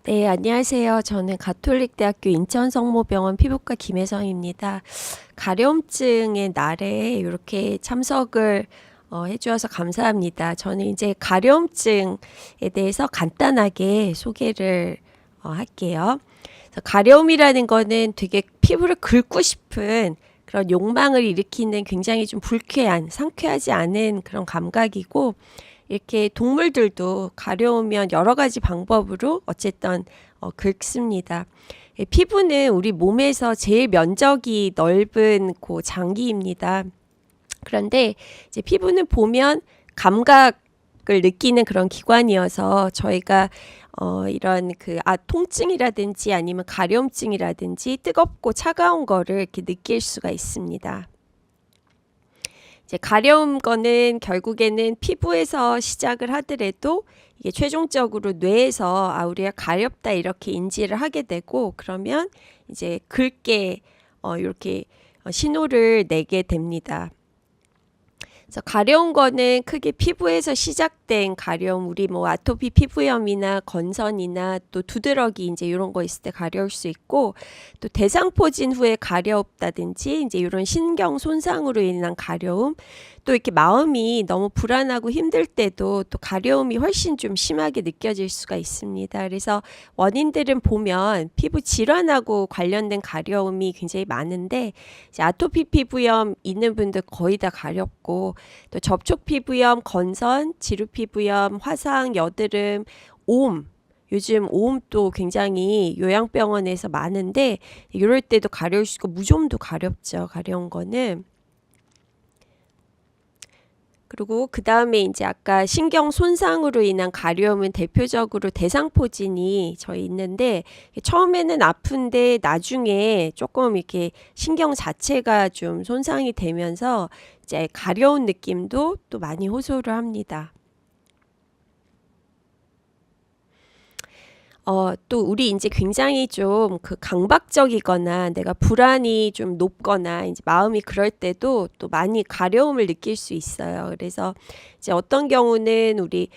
네, 안녕하세요. 저는 가톨릭대학교 인천성모병원 피부과 김혜성입니다. 가려움증의 날에 이렇게 참석을 해주셔서 감사합니다. 저는 이제 가려움증에 대해서 간단하게 소개를 할게요. 그래서 가려움이라는 거는 되게 피부를 긁고 싶은 그런 욕망을 일으키는 굉장히 좀 불쾌한, 상쾌하지 않은 그런 감각이고, 이렇게 동물들도 가려우면 여러 가지 방법으로 어쨌든 긁습니다. 피부는 우리 몸에서 제일 면적이 넓은 그 장기입니다. 그런데 이제 피부는 보면 감각을 느끼는 그런 기관이어서 저희가 이런 통증이라든지 아니면 가려움증이라든지 뜨겁고 차가운 거를 이렇게 느낄 수가 있습니다. 이제 가려운 거는 결국에는 피부에서 시작을 하더라도 이게 최종적으로 뇌에서 우리가 가렵다 이렇게 인지를 하게 되고, 그러면 이제 긁게 이렇게 신호를 내게 됩니다. 그래서 가려운 거는 크게 피부에서 시작된 가려움, 우리 뭐 아토피 피부염이나 건선이나 또 두드러기 이제 이런 거 있을 때 가려울 수 있고, 또 대상포진 후에 가렵다든지 이제 이런 신경 손상으로 인한 가려움, 또 이렇게 마음이 너무 불안하고 힘들 때도 또 가려움이 훨씬 좀 심하게 느껴질 수가 있습니다. 그래서 원인들은 보면 피부 질환하고 관련된 가려움이 굉장히 많은데, 이제 아토피 피부염 있는 분들 거의 다 가렵고, 또 접촉 피부염, 건선, 지루 피부염, 화상, 여드름, 오음, 요즘 오음도 굉장히 요양병원에서 많은데 이럴 때도 가려울 수 있고, 무좀도 가렵죠. 가려운 거는. 그리고 그 다음에 이제 아까 신경 손상으로 인한 가려움은 대표적으로 대상포진이 저희 있는데, 처음에는 아픈데 나중에 조금 이렇게 신경 자체가 좀 손상이 되면서 이제 가려운 느낌도 또 많이 호소를 합니다. 또 우리 이제 굉장히 좀 강박적이거나 내가 불안이 좀 높거나 이제 마음이 그럴 때도 또 많이 가려움을 느낄 수 있어요. 그래서 이제 어떤 경우는 우리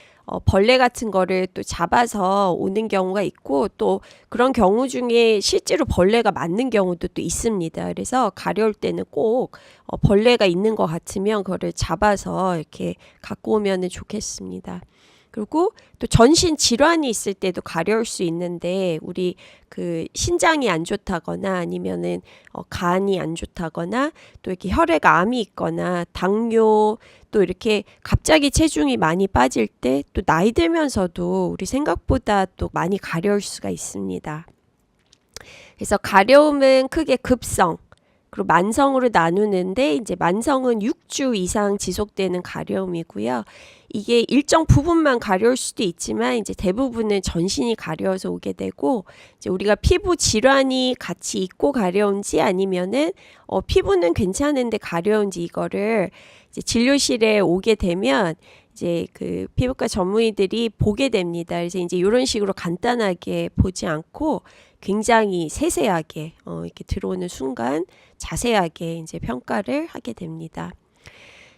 벌레 같은 거를 또 잡아서 오는 경우가 있고, 또 그런 경우 중에 실제로 벌레가 맞는 경우도 또 있습니다. 그래서 가려울 때는 꼭 벌레가 있는 것 같으면 그거를 잡아서 이렇게 갖고 오면 좋겠습니다. 그리고 또 전신 질환이 있을 때도 가려울 수 있는데, 우리 신장이 안 좋다거나 아니면은 간이 안 좋다거나 또 이렇게 혈액암이 있거나 당뇨, 또 이렇게 갑자기 체중이 많이 빠질 때, 또 나이 들면서도 우리 생각보다 또 많이 가려울 수가 있습니다. 그래서 가려움은 크게 급성 그리고 만성으로 나누는데, 이제 만성은 6주 이상 지속되는 가려움이고요. 이게 일정 부분만 가려울 수도 있지만 이제 대부분은 전신이 가려워서 오게 되고, 이제 우리가 피부 질환이 같이 있고 가려운지 아니면은 피부는 괜찮은데 가려운지, 이거를 이제 진료실에 오게 되면 이제 피부과 전문의들이 보게 됩니다. 그래서 이제 이런 식으로 간단하게 보지 않고 굉장히 세세하게 이렇게 들어오는 순간 자세하게 이제 평가를 하게 됩니다.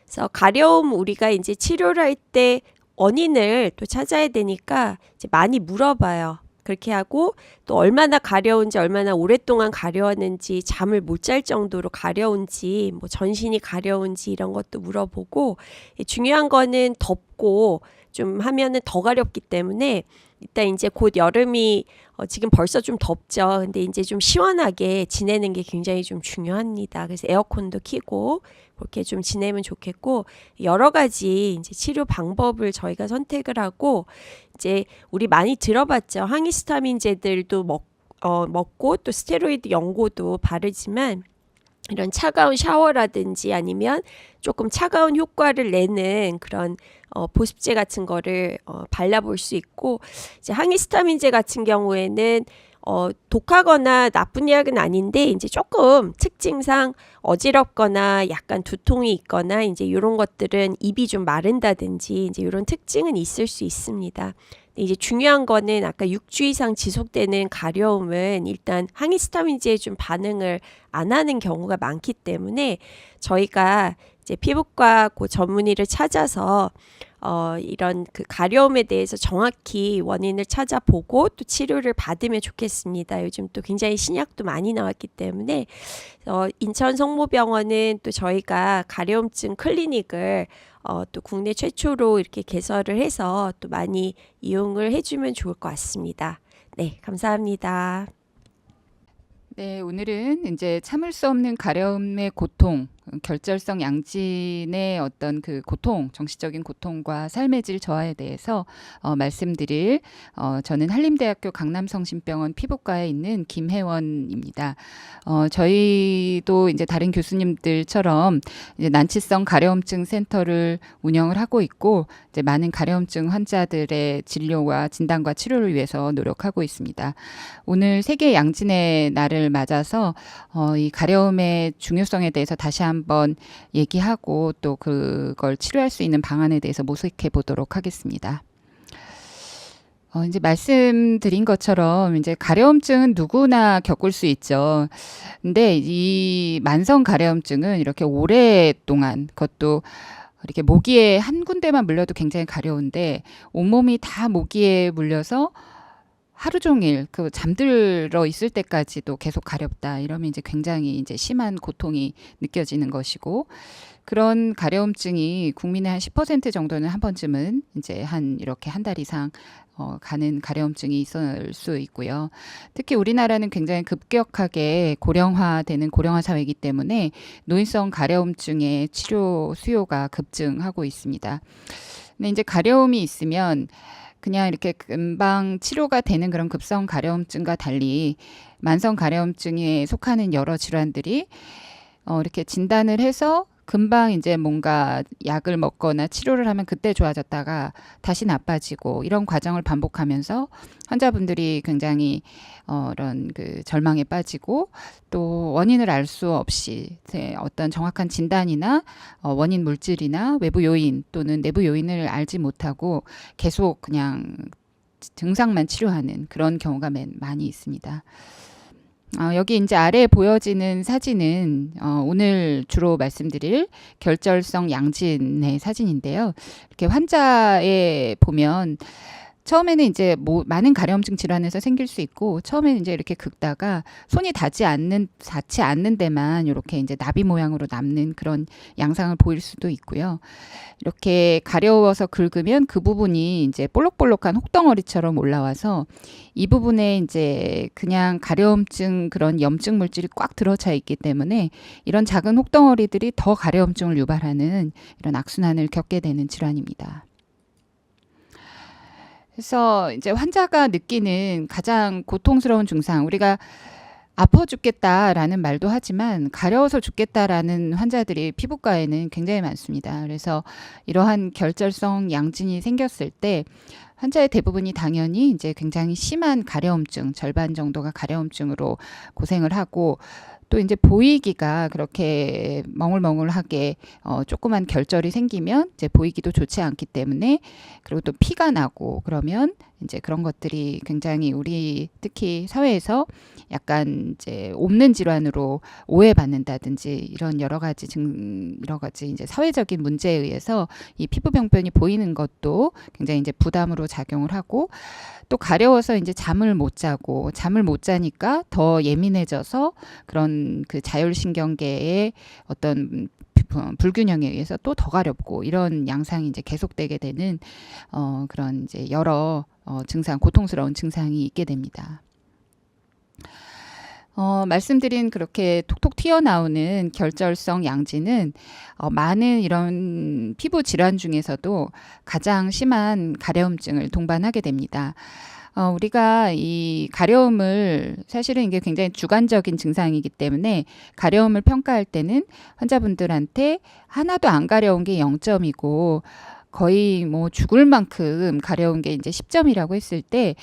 그래서 가려움, 우리가 이제 치료를 할 때 원인을 또 찾아야 되니까 이제 많이 물어봐요. 그렇게 하고 또 얼마나 가려운지, 얼마나 오랫동안 가려웠는지, 잠을 못 잘 정도로 가려운지, 뭐 전신이 가려운지 이런 것도 물어보고, 중요한 거는 덥고 좀 하면은 더 가렵기 때문에 일단 이제 곧 여름이 지금 벌써 좀 덥죠. 근데 이제 좀 시원하게 지내는 게 굉장히 좀 중요합니다. 그래서 에어컨도 켜고 그렇게 좀 지내면 좋겠고, 여러 가지 이제 치료 방법을 저희가 선택을 하고, 이제 우리 많이 들어봤죠. 항히스타민제들도 먹고 또 스테로이드 연고도 바르지만, 이런 차가운 샤워라든지 아니면 조금 차가운 효과를 내는 그런 보습제 같은 거를 발라볼 수 있고, 이제 항히스타민제 같은 경우에는 독하거나 나쁜 약은 아닌데, 이제 조금 특징상 어지럽거나 약간 두통이 있거나 이제 이런 것들은 입이 좀 마른다든지 이제 이런 특징은 있을 수 있습니다. 이제 중요한 거는 아까 6주 이상 지속되는 가려움은 일단 항히스타민제에 좀 반응을 안 하는 경우가 많기 때문에, 저희가 이제 피부과 전문의를 찾아서 이런 그 가려움에 대해서 정확히 원인을 찾아보고 또 치료를 받으면 좋겠습니다. 요즘 또 굉장히 신약도 많이 나왔기 때문에 인천 성모병원은 또 저희가 가려움증 클리닉을 또 국내 최초로 이렇게 개설을 해서 또 많이 이용을 해주면 좋을 것 같습니다. 네, 감사합니다. 네, 오늘은 이제 참을 수 없는 가려움의 고통, 결절성 양진의 어떤 그 고통, 정신적인 고통과 삶의 질 저하에 대해서 말씀드릴 저는 한림대학교 강남성심병원 피부과에 있는 김혜원입니다. 저희도 이제 다른 교수님들처럼 이제 난치성 가려움증 센터를 운영을 하고 있고 이제 많은 가려움증 환자들의 진료와 진단과 치료를 위해서 노력하고 있습니다. 오늘 세계 양진의 날을 맞아서 이 가려움의 중요성에 대해서 다시 한번 얘기하고 또 그걸 치료할 수 있는 방안에 대해서 모색해 보도록 하겠습니다. 이제 말씀드린 것처럼 이제 가려움증은 누구나 겪을 수 있죠. 근데 이 만성 가려움증은 이렇게 오랫동안 그것도 이렇게 모기에 한 군데만 물려도 굉장히 가려운데 온몸이 다 모기에 물려서 하루 종일 그 잠들어 있을 때까지도 계속 가렵다. 이러면 이제 굉장히 이제 심한 고통이 느껴지는 것이고 그런 가려움증이 국민의 한 10% 정도는 한 번쯤은 이제 이렇게 한 달 이상 가는 가려움증이 있을 수 있고요. 특히 우리나라는 굉장히 급격하게 고령화되는 고령화 사회이기 때문에 노인성 가려움증의 치료 수요가 급증하고 있습니다. 근데 이제 가려움이 있으면 그냥 이렇게 금방 치료가 되는 그런 급성 가려움증과 달리 만성 가려움증에 속하는 여러 질환들이 이렇게 진단을 해서 금방 이제 뭔가 약을 먹거나 치료를 하면 그때 좋아졌다가 다시 나빠지고 이런 과정을 반복하면서 환자분들이 굉장히 이런 그 절망에 빠지고 또 원인을 알 수 없이 어떤 정확한 진단이나 원인 물질이나 외부 요인 또는 내부 요인을 알지 못하고 계속 그냥 증상만 치료하는 그런 경우가 많이 있습니다. 여기 이제 아래에 보여지는 사진은 오늘 주로 말씀드릴 결절성 양진의 사진인데요. 이렇게 환자에 보면 처음에는 이제 많은 가려움증 질환에서 생길 수 있고 처음에는 이제 이렇게 긁다가 손이 닿지 않는 데만 이렇게 이제 나비 모양으로 남는 그런 양상을 보일 수도 있고요. 이렇게 가려워서 긁으면 그 부분이 이제 볼록볼록한 혹덩어리처럼 올라와서 이 부분에 이제 그냥 가려움증 그런 염증 물질이 꽉 들어차 있기 때문에 이런 작은 혹덩어리들이 더 가려움증을 유발하는 이런 악순환을 겪게 되는 질환입니다. 그래서 이제 환자가 느끼는 가장 고통스러운 증상, 우리가 아파 죽겠다라는 말도 하지만 가려워서 죽겠다라는 환자들이 피부과에는 굉장히 많습니다. 그래서 이러한 결절성 양진이 생겼을 때 환자의 대부분이 당연히 이제 굉장히 심한 가려움증, 절반 정도가 가려움증으로 고생을 하고 또 이제 보이기가 그렇게 멍울멍울하게 조그만 결절이 생기면 이제 보이기도 좋지 않기 때문에 그리고 또 피가 나고 그러면 이제 그런 것들이 굉장히 우리 특히 사회에서 약간 이제 옮는 질환으로 오해받는다든지 이런 여러 가지 이제 사회적인 문제에 의해서 이 피부 병변이 보이는 것도 굉장히 이제 부담으로 작용을 하고 또 가려워서 이제 잠을 못 자니까 더 예민해져서 그런 그 자율신경계의 어떤 불균형에 의해서 또 더 가렵고 이런 양상이 이제 계속되게 되는 그런 이제 여러 증상, 고통스러운 증상이 있게 됩니다. 말씀드린 그렇게 톡톡 튀어나오는 결절성 양진은 많은 이런 피부 질환 중에서도 가장 심한 가려움증을 동반하게 됩니다. 우리가 이 가려움을 사실은 이게 굉장히 주관적인 증상이기 때문에 가려움을 평가할 때는 환자분들한테 하나도 안 가려운 게 0점이고 거의 뭐 죽을 만큼 가려운 게 이제 10점이라고 했을 때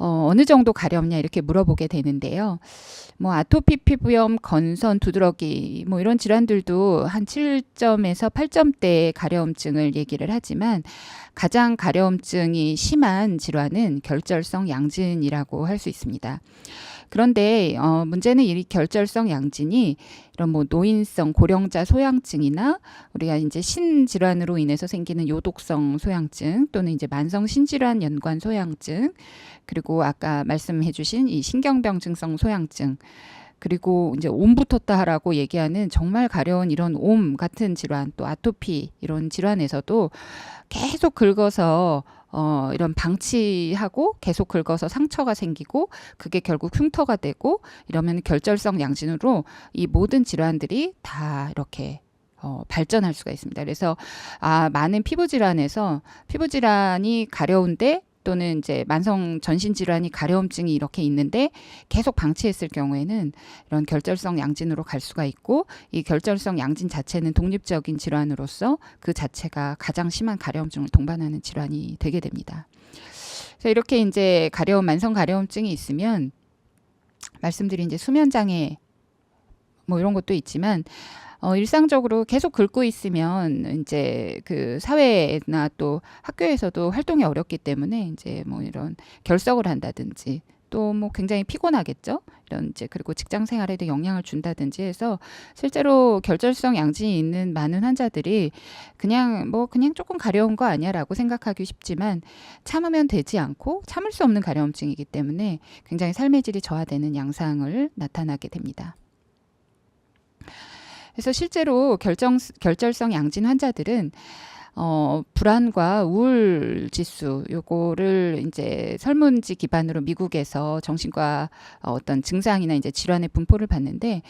어느 정도 가렵냐 이렇게 물어보게 되는데요. 뭐 아토피 피부염, 건선, 두드러기 뭐 이런 질환들도 한 7점에서 8점대의 가려움증을 얘기를 하지만 가장 가려움증이 심한 질환은 결절성 양진이라고 할 수 있습니다. 그런데 문제는 이 결절성 양진이 이런 뭐 노인성 고령자 소양증이나 우리가 이제 신질환으로 인해서 생기는 요독성 소양증 또는 이제 만성 신질환 연관 소양증 그리고 아까 말씀해주신 이 신경병증성 소양증 그리고 이제 옴 붙었다라고 얘기하는 정말 가려운 이런 옴 같은 질환 또 아토피 이런 질환에서도 계속 긁어서 이런 방치하고 계속 긁어서 상처가 생기고 그게 결국 흉터가 되고 이러면 결절성 양진으로 이 모든 질환들이 다 이렇게 발전할 수가 있습니다. 그래서 많은 피부 질환에서 피부 질환이 가려운데 또는 이제 만성 전신 질환이 가려움증이 이렇게 있는데 계속 방치했을 경우에는 이런 결절성 양진으로 갈 수가 있고 이 결절성 양진 자체는 독립적인 질환으로서 그 자체가 가장 심한 가려움증을 동반하는 질환이 되게 됩니다. 그래서 이렇게 이제 만성 가려움증이 있으면 말씀드린 이제 수면 장애 뭐 이런 것도 있지만 일상적으로 계속 긁고 있으면 이제 그 사회나 또 학교에서도 활동이 어렵기 때문에 이제 뭐 이런 결석을 한다든지 또 뭐 굉장히 피곤하겠죠. 이런 이제 그리고 직장 생활에도 영향을 준다든지 해서 실제로 결절성 양진이 있는 많은 환자들이 그냥 조금 가려운 거 아니야라고 생각하기 쉽지만 참으면 되지 않고 참을 수 없는 가려움증이기 때문에 굉장히 삶의 질이 저하되는 양상을 나타나게 됩니다. 그래서 실제로 결절성 양진 환자들은 불안과 우울 지수 요거를 이제 설문지 기반으로 미국에서 정신과 어떤 증상이나 이제 질환의 분포를 봤는데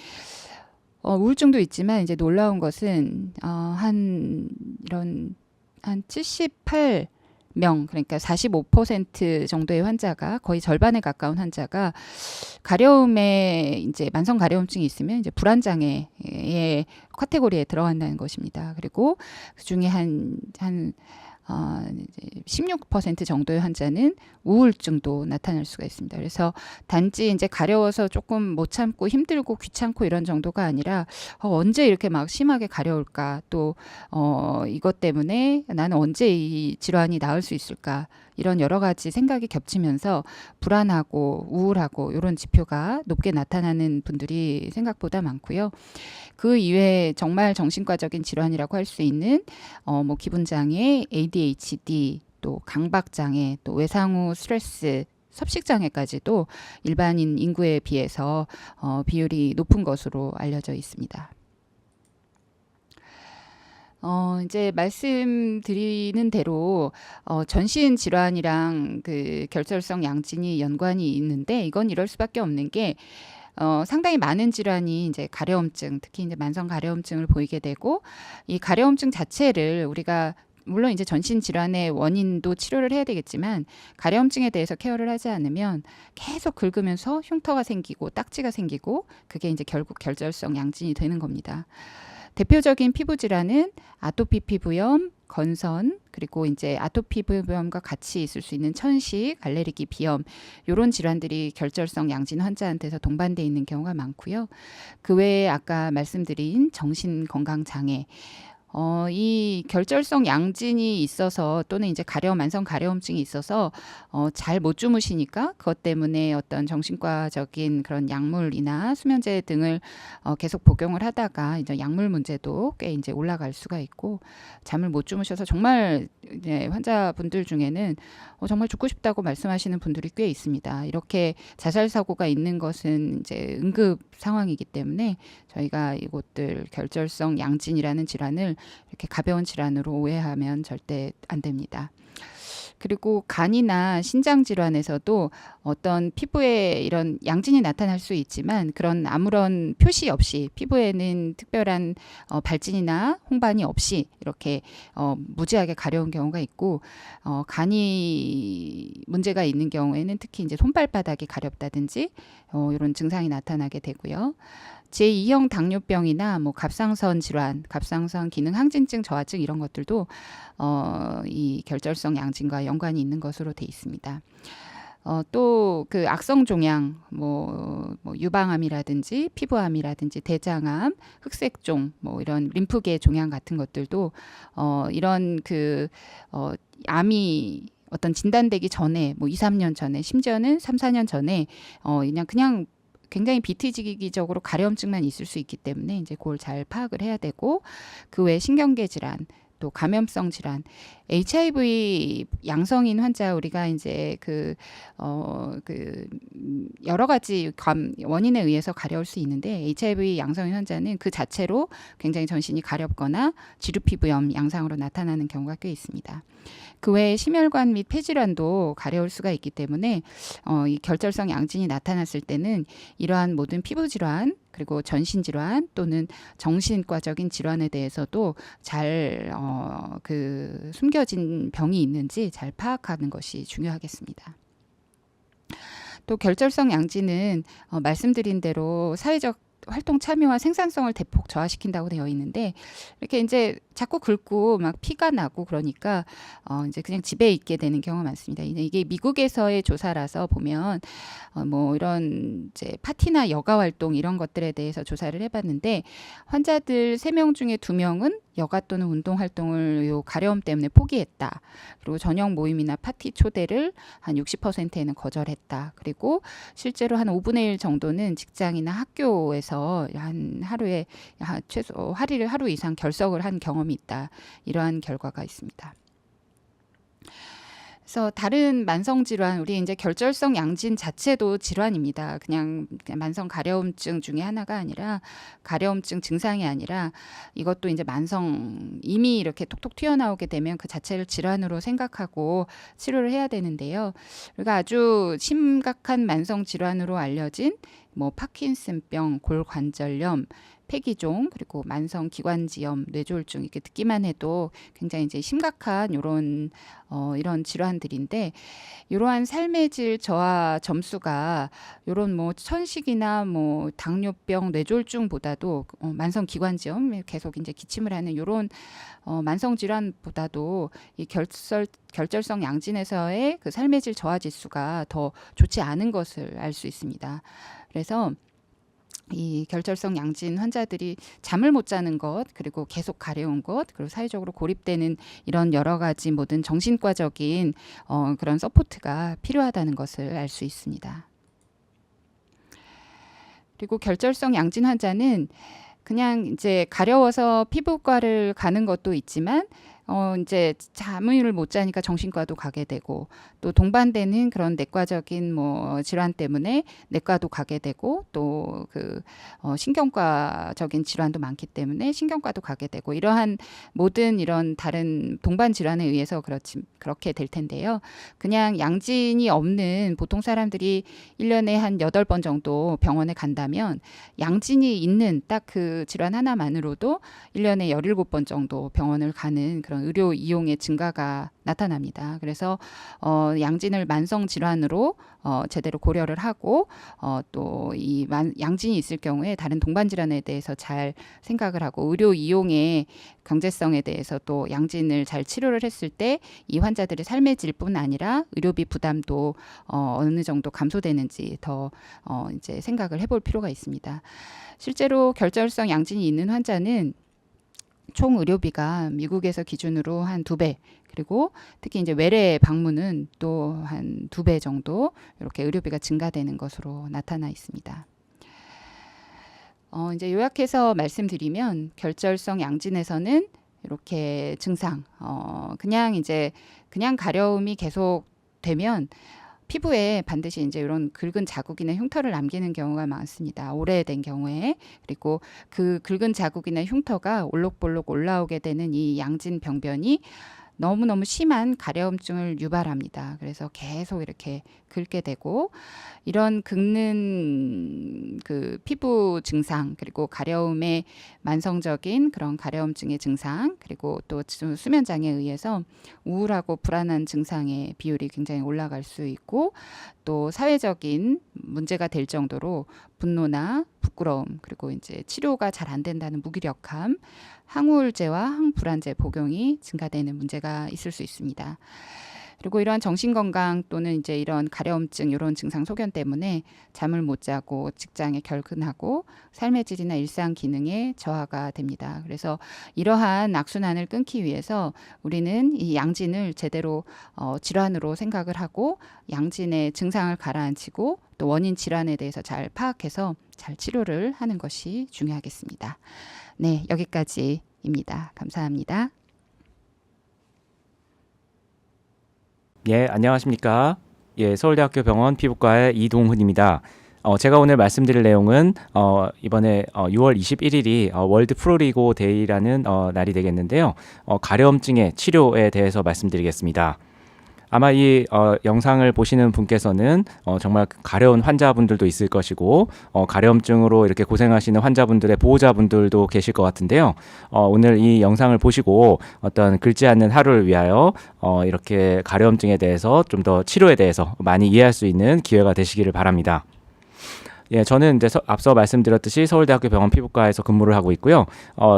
우울증도 있지만 이제 놀라운 것은 한 78명 그러니까 45% 정도의 환자가 거의 절반에 가까운 환자가 가려움에 이제 만성 가려움증이 있으면 이제 불안 장애의 카테고리에 들어간다는 것입니다. 그리고 그 중에 한 16% 정도의 환자는 우울증도 나타날 수가 있습니다. 그래서 단지 이제 가려워서 조금 못 참고 힘들고 귀찮고 이런 정도가 아니라 언제 이렇게 막 심하게 가려울까 또 이것 때문에 나는 언제 이 질환이 나을 수 있을까 이런 여러 가지 생각이 겹치면서 불안하고 우울하고 이런 지표가 높게 나타나는 분들이 생각보다 많고요. 그 이외에 정말 정신과적인 질환이라고 할 수 있는 뭐 기분장애, ADHD, 또 강박장애, 또 외상후 스트레스, 섭식장애까지도 일반인 인구에 비해서 비율이 높은 것으로 알려져 있습니다. 이제 말씀드리는 대로 전신 질환이랑 그 결절성 양진이 연관이 있는데 이건 이럴 수밖에 없는 게 상당히 많은 질환이 이제 가려움증, 특히 이제 만성 가려움증을 보이게 되고 이 가려움증 자체를 우리가 물론 이제 전신 질환의 원인도 치료를 해야 되겠지만 가려움증에 대해서 케어를 하지 않으면 계속 긁으면서 흉터가 생기고 딱지가 생기고 그게 이제 결국 결절성 양진이 되는 겁니다. 대표적인 피부 질환은 아토피 피부염, 건선, 그리고 이제 아토피 피부염과 같이 있을 수 있는 천식, 알레르기, 비염 이런 질환들이 결절성 양진 환자한테서 동반돼 있는 경우가 많고요. 그 외에 아까 말씀드린 정신 건강 장애 이 결절성 양진이 있어서 또는 이제 만성 가려움증이 있어서 잘 못 주무시니까 그것 때문에 어떤 정신과적인 그런 약물이나 수면제 등을 계속 복용을 하다가 이제 약물 문제도 꽤 이제 올라갈 수가 있고 잠을 못 주무셔서 정말 이제 환자분들 중에는 정말 죽고 싶다고 말씀하시는 분들이 꽤 있습니다. 이렇게 자살 사고가 있는 것은 이제 응급 상황이기 때문에 저희가 이것들 결절성 양진이라는 질환을 이렇게 가벼운 질환으로 오해하면 절대 안 됩니다. 그리고 간이나 신장 질환에서도 어떤 피부에 이런 양진이 나타날 수 있지만 그런 아무런 표시 없이 피부에는 특별한 발진이나 홍반이 없이 이렇게 무지하게 가려운 경우가 있고 간이 문제가 있는 경우에는 특히 이제 손발바닥이 가렵다든지 이런 증상이 나타나게 되고요. 제2형 당뇨병이나 뭐 갑상선 질환, 갑상선 기능 항진증 저하증 이런 것들도 이 결절성 양진과 연관이 있는 것으로 돼 있습니다. 또 그 악성 종양, 뭐 유방암이라든지 피부암이라든지 대장암, 흑색종, 뭐 이런 림프계 종양 같은 것들도 이런 암이 어떤 진단되기 전에 뭐 2, 3년 전에 심지어는 3, 4년 전에 그냥 굉장히 비트지기적으로 가려움증만 있을 수 있기 때문에 이제 그걸 잘 파악을 해야 되고 그 외에 신경계 질환 또 감염성 질환, HIV 양성인 환자 우리가 이제 여러 가지 원인에 의해서 가려울 수 있는데 HIV 양성인 환자는 그 자체로 굉장히 전신이 가렵거나 지루피부염 양상으로 나타나는 경우가 꽤 있습니다. 그 외에 심혈관 및 폐질환도 가려울 수가 있기 때문에 이 결절성 양진이 나타났을 때는 이러한 모든 피부 질환 그리고 전신 질환 또는 정신과적인 질환에 대해서도 잘 숨겨진 병이 있는지 잘 파악하는 것이 중요하겠습니다. 또 결절성 양진은 말씀드린 대로 사회적 활동 참여와 생산성을 대폭 저하시킨다고 되어 있는데 이렇게 이제 자꾸 긁고 막 피가 나고 그러니까 이제 그냥 집에 있게 되는 경우가 많습니다. 이게 미국에서의 조사라서 보면 뭐 이런 이제 파티나 여가 활동 이런 것들에 대해서 조사를 해봤는데 환자들 3명 중에 2명은 여가 또는 운동 활동을 요 가려움 때문에 포기했다. 그리고 저녁 모임이나 파티 초대를 한 60%에는 거절했다. 그리고 실제로 한 5분의 1 정도는 직장이나 학교에서 한 하루에 최소 하루 이상 결석을 한 경험이 있다. 이러한 결과가 있습니다. 그래서 다른 만성 질환, 우리 이제 결절성 양진 자체도 질환입니다. 그냥 만성 가려움증 중에 하나가 아니라 가려움증 증상이 아니라 이것도 이제 이미 이렇게 톡톡 튀어나오게 되면 그 자체를 질환으로 생각하고 치료를 해야 되는데요. 우리가 아주 심각한 만성 질환으로 알려진 뭐 파킨슨병, 골관절염, 폐기종 그리고 만성 기관지염, 뇌졸중 이렇게 듣기만 해도 굉장히 이제 심각한 이런 질환들인데 이러한 삶의 질 저하 점수가 이런 뭐 천식이나 뭐 당뇨병, 뇌졸중보다도 만성 기관지염 계속 이제 기침을 하는 이런 만성 질환보다도 이 결절성 양진에서의 그 삶의 질 저하 지수가 더 좋지 않은 것을 알 수 있습니다. 그래서 이 결절성 양진 환자들이 잠을 못 자는 것, 그리고 계속 가려운 것, 그리고 사회적으로 고립되는 이런 여러 가지 모든 정신과적인 그런 서포트가 필요하다는 것을 알 수 있습니다. 그리고 결절성 양진 환자는 그냥 이제 가려워서 피부과를 가는 것도 있지만 이제 잠을 못 자니까 정신과도 가게 되고 또 동반되는 그런 내과적인 뭐 질환 때문에 내과도 가게 되고 또 신경과적인 질환도 많기 때문에 신경과도 가게 되고 이러한 모든 이런 다른 동반 질환에 의해서 그렇게 될 텐데요. 그냥 양진이 없는 보통 사람들이 1년에 한 8번 정도 병원에 간다면 양진이 있는 딱 그 질환 하나만으로도 1년에 17번 정도 병원을 가는 그런 의료 이용의 증가가 나타납니다. 그래서 양진을 만성 질환으로 제대로 고려를 하고 또 이 양진이 있을 경우에 다른 동반 질환에 대해서 잘 생각을 하고 의료 이용의 경제성에 대해서 또 양진을 잘 치료를 했을 때 이 환자들의 삶의 질뿐 아니라 의료비 부담도 어느 정도 감소되는지 더 이제 생각을 해볼 필요가 있습니다. 실제로 결절성 양진이 있는 환자는 총 의료비가 미국에서 기준으로 한 2배, 그리고 특히 이제 외래 방문은 또 한 2배 정도 이렇게 의료비가 증가되는 것으로 나타나 있습니다. 이제 요약해서 말씀드리면 결절성 양진에서는 이렇게 증상, 그냥 가려움이 계속 되면 피부에 반드시 이제 이런 긁은 자국이나 흉터를 남기는 경우가 많습니다. 오래된 경우에. 그리고 그 긁은 자국이나 흉터가 올록볼록 올라오게 되는 이 양진 병변이 너무너무 심한 가려움증을 유발합니다. 그래서 계속 이렇게 긁게 되고 이런 긁는 그 피부 증상 그리고 가려움의 만성적인 그런 가려움증의 증상 그리고 또 수면 장애에 의해서 우울하고 불안한 증상의 비율이 굉장히 올라갈 수 있고 또 사회적인 문제가 될 정도로 분노나 부끄러움 그리고 이제 치료가 잘 안 된다는 무기력함 항우울제와 항불안제 복용이 증가되는 문제가 있을 수 있습니다. 그리고 이러한 정신건강 또는 이제 이런 가려움증 이런 증상 소견 때문에 잠을 못 자고 직장에 결근하고 삶의 질이나 일상 기능에 저하가 됩니다. 그래서 이러한 악순환을 끊기 위해서 우리는 이 양진을 제대로 질환으로 생각을 하고 양진의 증상을 가라앉히고 또 원인 질환에 대해서 잘 파악해서 잘 치료를 하는 것이 중요하겠습니다. 네, 여기까지입니다. 감사합니다. 예, 안녕하십니까. 예, 서울대학교 병원 피부과의 이동훈입니다. 제가 오늘 말씀드릴 내용은 이번에 6월 21일이 월드 프로리고 데이라는 날이 되겠는데요. 가려움증의 치료에 대해서 말씀드리겠습니다. 아마 이 영상을 보시는 분께서는 정말 가려운 환자분들도 있을 것이고 가려움증으로 이렇게 고생하시는 환자분들의 보호자분들도 계실 것 같은데요. 오늘 이 영상을 보시고 어떤 긁지 않는 하루를 위하여 이렇게 가려움증에 대해서 좀 더 치료에 대해서 많이 이해할 수 있는 기회가 되시기를 바랍니다. 예, 저는 이제 앞서 말씀드렸듯이 서울대학교 병원 피부과에서 근무를 하고 있고요.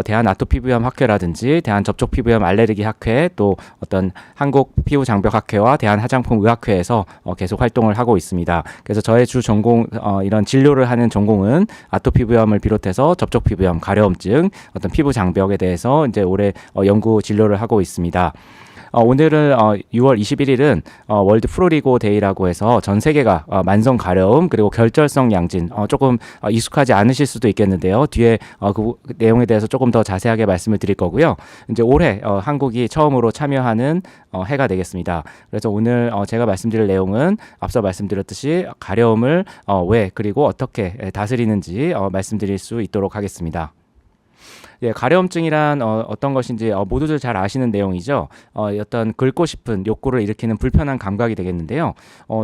대한아토피부염 학회라든지 대한접촉피부염 알레르기 학회, 또 어떤 한국피부장벽학회와 대한화장품의학회에서 계속 활동을 하고 있습니다. 그래서 저의 주 전공, 이런 진료를 하는 전공은 아토피부염을 비롯해서 접촉피부염, 가려움증, 어떤 피부장벽에 대해서 이제 올해 연구 진료를 하고 있습니다. 오늘은 6월 21일은 월드 프로리고 데이라고 해서 전 세계가 만성 가려움 그리고 결절성 양진 조금 익숙하지 않으실 수도 있겠는데요. 뒤에 그 내용에 대해서 조금 더 자세하게 말씀을 드릴 거고요. 이제 올해 한국이 처음으로 참여하는 해가 되겠습니다. 그래서 오늘 제가 말씀드릴 내용은 앞서 말씀드렸듯이 가려움을 왜 그리고 어떻게 다스리는지 말씀드릴 수 있도록 하겠습니다. 예, 가려움증이란 어떤 것인지 모두들 잘 아시는 내용이죠. 어떤 긁고 싶은 욕구를 일으키는 불편한 감각이 되겠는데요.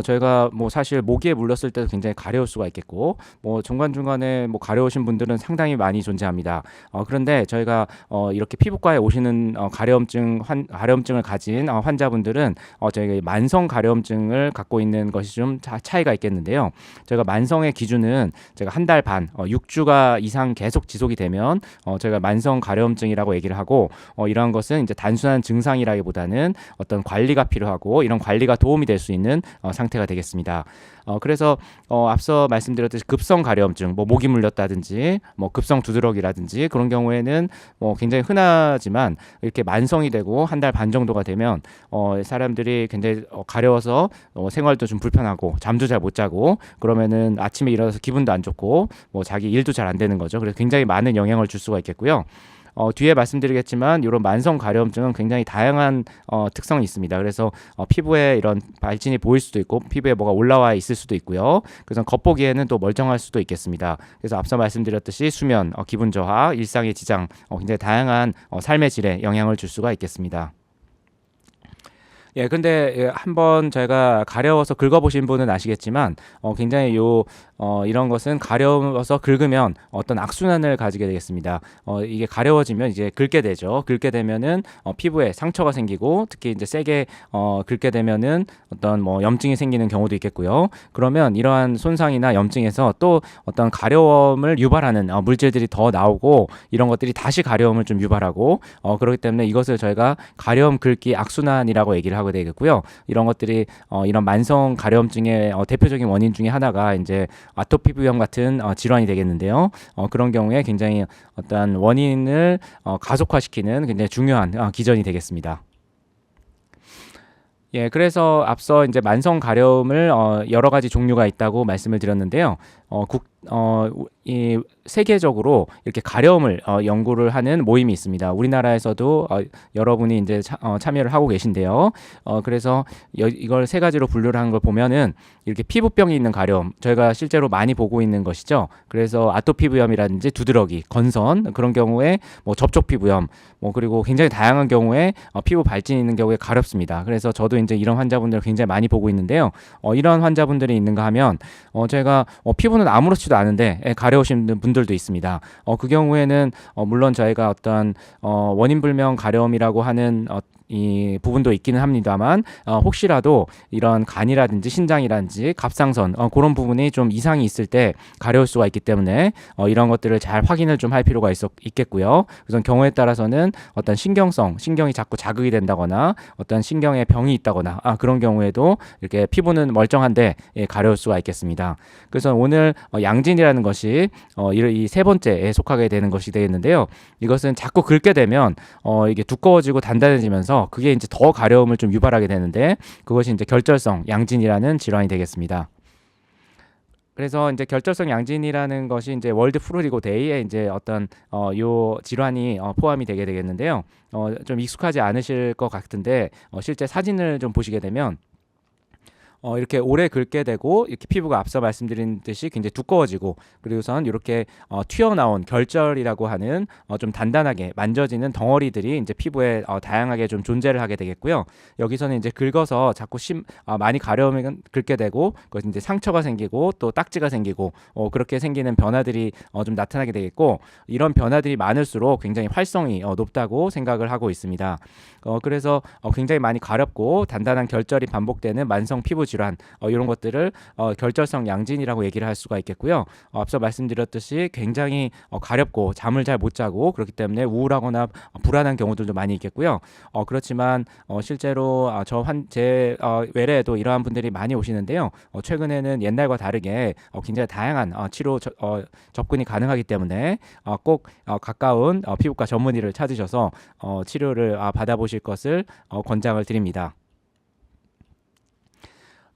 저희가 뭐 사실 모기에 물렸을 때도 굉장히 가려울 수가 있겠고, 뭐 중간중간에 뭐 가려우신 분들은 상당히 많이 존재합니다. 그런데 저희가 이렇게 피부과에 오시는 가려움증을 가진 환자분들은 저희가 만성 가려움증을 갖고 있는 것이 좀 차이가 있겠는데요. 저희가 만성의 기준은 제가 한 달 반, 6주가 이상 계속 지속이 되면 저희가 만성 가려움증이라고 얘기를 하고 이러한 것은 이제 단순한 증상이라기보다는 어떤 관리가 필요하고 이런 관리가 도움이 될 수 있는 상태가 되겠습니다. 그래서 앞서 말씀드렸듯이 급성 가려움증, 뭐 목이 물렸다든지 뭐 급성 두드러기라든지 그런 경우에는 뭐 굉장히 흔하지만 이렇게 만성이 되고 한 달 반 정도가 되면 사람들이 굉장히 가려워서 생활도 좀 불편하고 잠도 잘 못 자고 그러면은 아침에 일어나서 기분도 안 좋고 뭐 자기 일도 잘 안 되는 거죠. 그래서 굉장히 많은 영향을 줄 수가 있겠고요. 뒤에 말씀드리겠지만 이런 만성 가려움증은 굉장히 다양한 특성이 있습니다. 그래서 피부에 이런 발진이 보일 수도 있고 피부에 뭐가 올라와 있을 수도 있고요. 그래서 겉보기에는 또 멀쩡할 수도 있겠습니다. 그래서 앞서 말씀드렸듯이 수면, 기분 저하, 일상의 지장, 굉장히 다양한 삶의 질에 영향을 줄 수가 있겠습니다. 예, 근데 한번 제가 가려워서 긁어보신 분은 아시겠지만 굉장히 이런 것은 가려워서 긁으면 어떤 악순환을 가지게 되겠습니다. 이게 가려워지면 이제 긁게 되죠. 긁게 되면은 피부에 상처가 생기고 특히 이제 세게 긁게 되면은 어떤 뭐 염증이 생기는 경우도 있겠고요. 그러면 이러한 손상이나 염증에서 또 어떤 가려움을 유발하는 물질들이 더 나오고 이런 것들이 다시 가려움을 좀 유발하고 그렇기 때문에 이것을 저희가 가려움 긁기 악순환이라고 얘기를 하고 되겠고요. 이런 것들이 이런 만성 가려움증의 대표적인 원인 중에 하나가 이제 아토피부염 같은 질환이 되겠는데요. 그런 경우에 굉장히 어떤 원인을 가속화시키는 굉장히 중요한 기전이 되겠습니다. 예, 그래서 앞서 이제 만성 가려움을 여러 가지 종류가 있다고 말씀을 드렸는데요. 이 세계적으로 이렇게 가려움을 연구를 하는 모임이 있습니다. 우리나라에서도 여러분이 이제 참여를 하고 계신데요. 그래서 이걸 세 가지로 분류를 한 걸 보면은 이렇게 피부병이 있는 가려움, 저희가 실제로 많이 보고 있는 것이죠. 그래서 아토피부염이라든지 두드러기, 건선 그런 경우에 뭐 접촉피부염, 뭐 그리고 굉장히 다양한 경우에 피부 발진이 있는 경우에 가렵습니다. 그래서 저도 이제 이런 환자분들을 굉장히 많이 보고 있는데요. 이런 환자분들이 있는가 하면 저희가 피부는 아무렇지도 않은데 가려우신 분들도 있습니다. 그 경우에는 물론 저희가 어떤 원인불명 가려움이라고 하는 이 부분도 있기는 합니다만 혹시라도 이런 간이라든지 신장이라든지 갑상선 그런 부분이 좀 이상이 있을 때 가려울 수가 있기 때문에 이런 것들을 잘 확인을 좀 할 필요가 있겠고요. 우선 경우에 따라서는 어떤 신경이 자꾸 자극이 된다거나 어떤 신경에 병이 있다거나 그런 경우에도 이렇게 피부는 멀쩡한데 가려울 수가 있겠습니다. 그래서 오늘 양진이라는 것이 이 세 번째에 속하게 되는 것이 되겠는데요. 이것은 자꾸 긁게 되면 이게 두꺼워지고 단단해지면서 그게 이제 더 가려움을 좀 유발하게 되는데 그것이 이제 결절성 양진이라는 질환이 되겠습니다. 그래서 이제 결절성 양진이라는 것이 이제 월드 프루리고 데이에 이제 어떤 요 질환이 포함이 되게 되겠는데요. 좀 익숙하지 않으실 것 같은데 실제 사진을 좀 보시게 되면 이렇게 오래 긁게 되고 이렇게 피부가 앞서 말씀드린 듯이 굉장히 두꺼워지고 그리고선 이렇게 튀어나온 결절이라고 하는 좀 단단하게 만져지는 덩어리들이 이제 피부에 다양하게 좀 존재를 하게 되겠고요. 여기서는 이제 긁어서 자꾸 많이 가려우면 긁게 되고 그것이 이제 상처가 생기고 또 딱지가 생기고 그렇게 생기는 변화들이 좀 나타나게 되겠고 이런 변화들이 많을수록 굉장히 활성이 높다고 생각을 하고 있습니다. 그래서 굉장히 많이 가렵고 단단한 결절이 반복되는 만성 피부 질환 이런 것들을 결절성 양진이라고 얘기를 할 수가 있겠고요. 앞서 말씀드렸듯이 굉장히 가렵고 잠을 잘 못 자고 그렇기 때문에 우울하거나 불안한 경우들도 많이 있겠고요. 그렇지만 실제로 제 외래에도 이러한 분들이 많이 오시는데요. 최근에는 옛날과 다르게 굉장히 다양한 치료 접근이 가능하기 때문에 꼭 가까운 피부과 전문의를 찾으셔서 치료를 받아보실 것을 권장을 드립니다.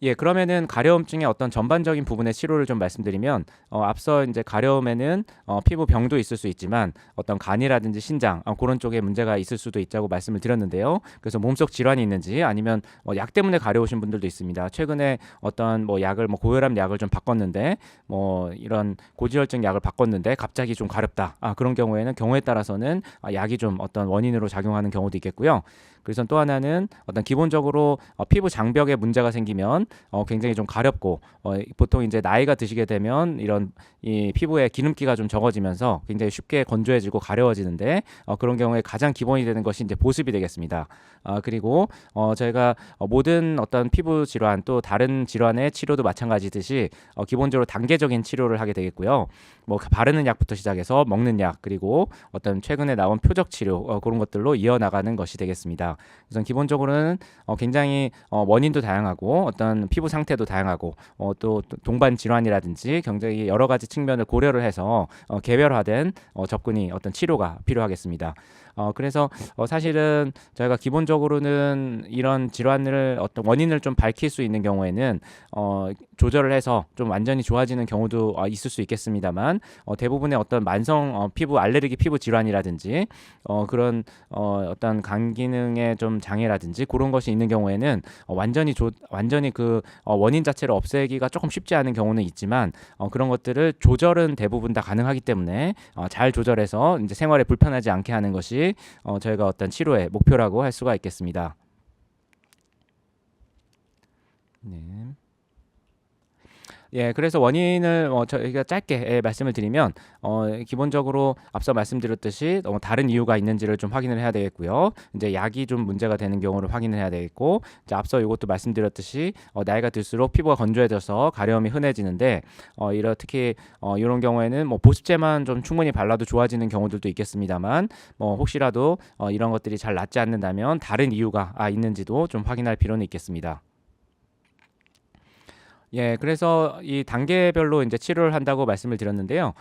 예, 그러면은 가려움증의 어떤 전반적인 부분의 치료를 좀 말씀드리면 앞서 이제 가려움에는 피부 병도 있을 수 있지만 어떤 간이라든지 신장 그런 쪽에 문제가 있을 수도 있다고 말씀을 드렸는데요. 그래서 몸속 질환이 있는지 아니면 약 때문에 가려우신 분들도 있습니다. 최근에 어떤 약을 고혈압 약을 좀 바꿨는데 이런 고지혈증 약을 바꿨는데 갑자기 좀 가렵다. 그런 경우에 따라서는 약이 좀 어떤 원인으로 작용하는 경우도 있겠고요. 그래서 또 하나는 어떤 기본적으로 피부 장벽에 문제가 생기면 굉장히 좀 가렵고 보통 이제 나이가 드시게 되면 이런 이 피부에 기름기가 좀 적어지면서 굉장히 쉽게 건조해지고 가려워지는데 그런 경우에 가장 기본이 되는 것이 이제 보습이 되겠습니다. 그리고 저희가 모든 어떤 피부 질환 또 다른 질환의 치료도 마찬가지듯이 기본적으로 단계적인 치료를 하게 되겠고요. 바르는 약부터 시작해서 먹는 약 그리고 어떤 최근에 나온 표적 치료 그런 것들로 이어나가는 것이 되겠습니다. 그래서 기본적으로는 굉장히 원인도 다양하고 어떤 피부 상태도 다양하고 또 동반 질환이라든지 굉장히 여러 가지 측면을 고려를 해서 개별화된 접근이 어떤 치료가 필요하겠습니다. 그래서 사실은 저희가 기본적으로는 이런 질환을 어떤 원인을 좀 밝힐 수 있는 경우에는 조절을 해서 좀 완전히 좋아지는 경우도 있을 수 있겠습니다만 대부분의 어떤 만성 피부 알레르기 피부 질환이라든지 그런 어떤 간 기능의 좀 장애라든지 그런 것이 있는 경우에는 완전히 그 원인 자체를 없애기가 조금 쉽지 않은 경우는 있지만 그런 것들을 조절은 대부분 다 가능하기 때문에 잘 조절해서 이제 생활에 불편하지 않게 하는 것이 저희가 어떤 치료의 목표라고 할 수가 있겠습니다. 네. 예, 그래서 원인을 저희가 짧게 말씀을 드리면 기본적으로 앞서 말씀드렸듯이 다른 이유가 있는지를 좀 확인을 해야 되겠고요. 이제 약이 좀 문제가 되는 경우를 확인을 해야 되겠고, 이제 앞서 이것도 말씀드렸듯이 나이가 들수록 피부가 건조해져서 가려움이 흔해지는데 특히 이런 경우에는 보습제만 좀 충분히 발라도 좋아지는 경우들도 있겠습니다만 혹시라도 이런 것들이 잘 낫지 않는다면 다른 이유가 있는지도 좀 확인할 필요는 있겠습니다. 예, 그래서 이 단계별로 이제 치료를 한다고 말씀을 드렸는데요.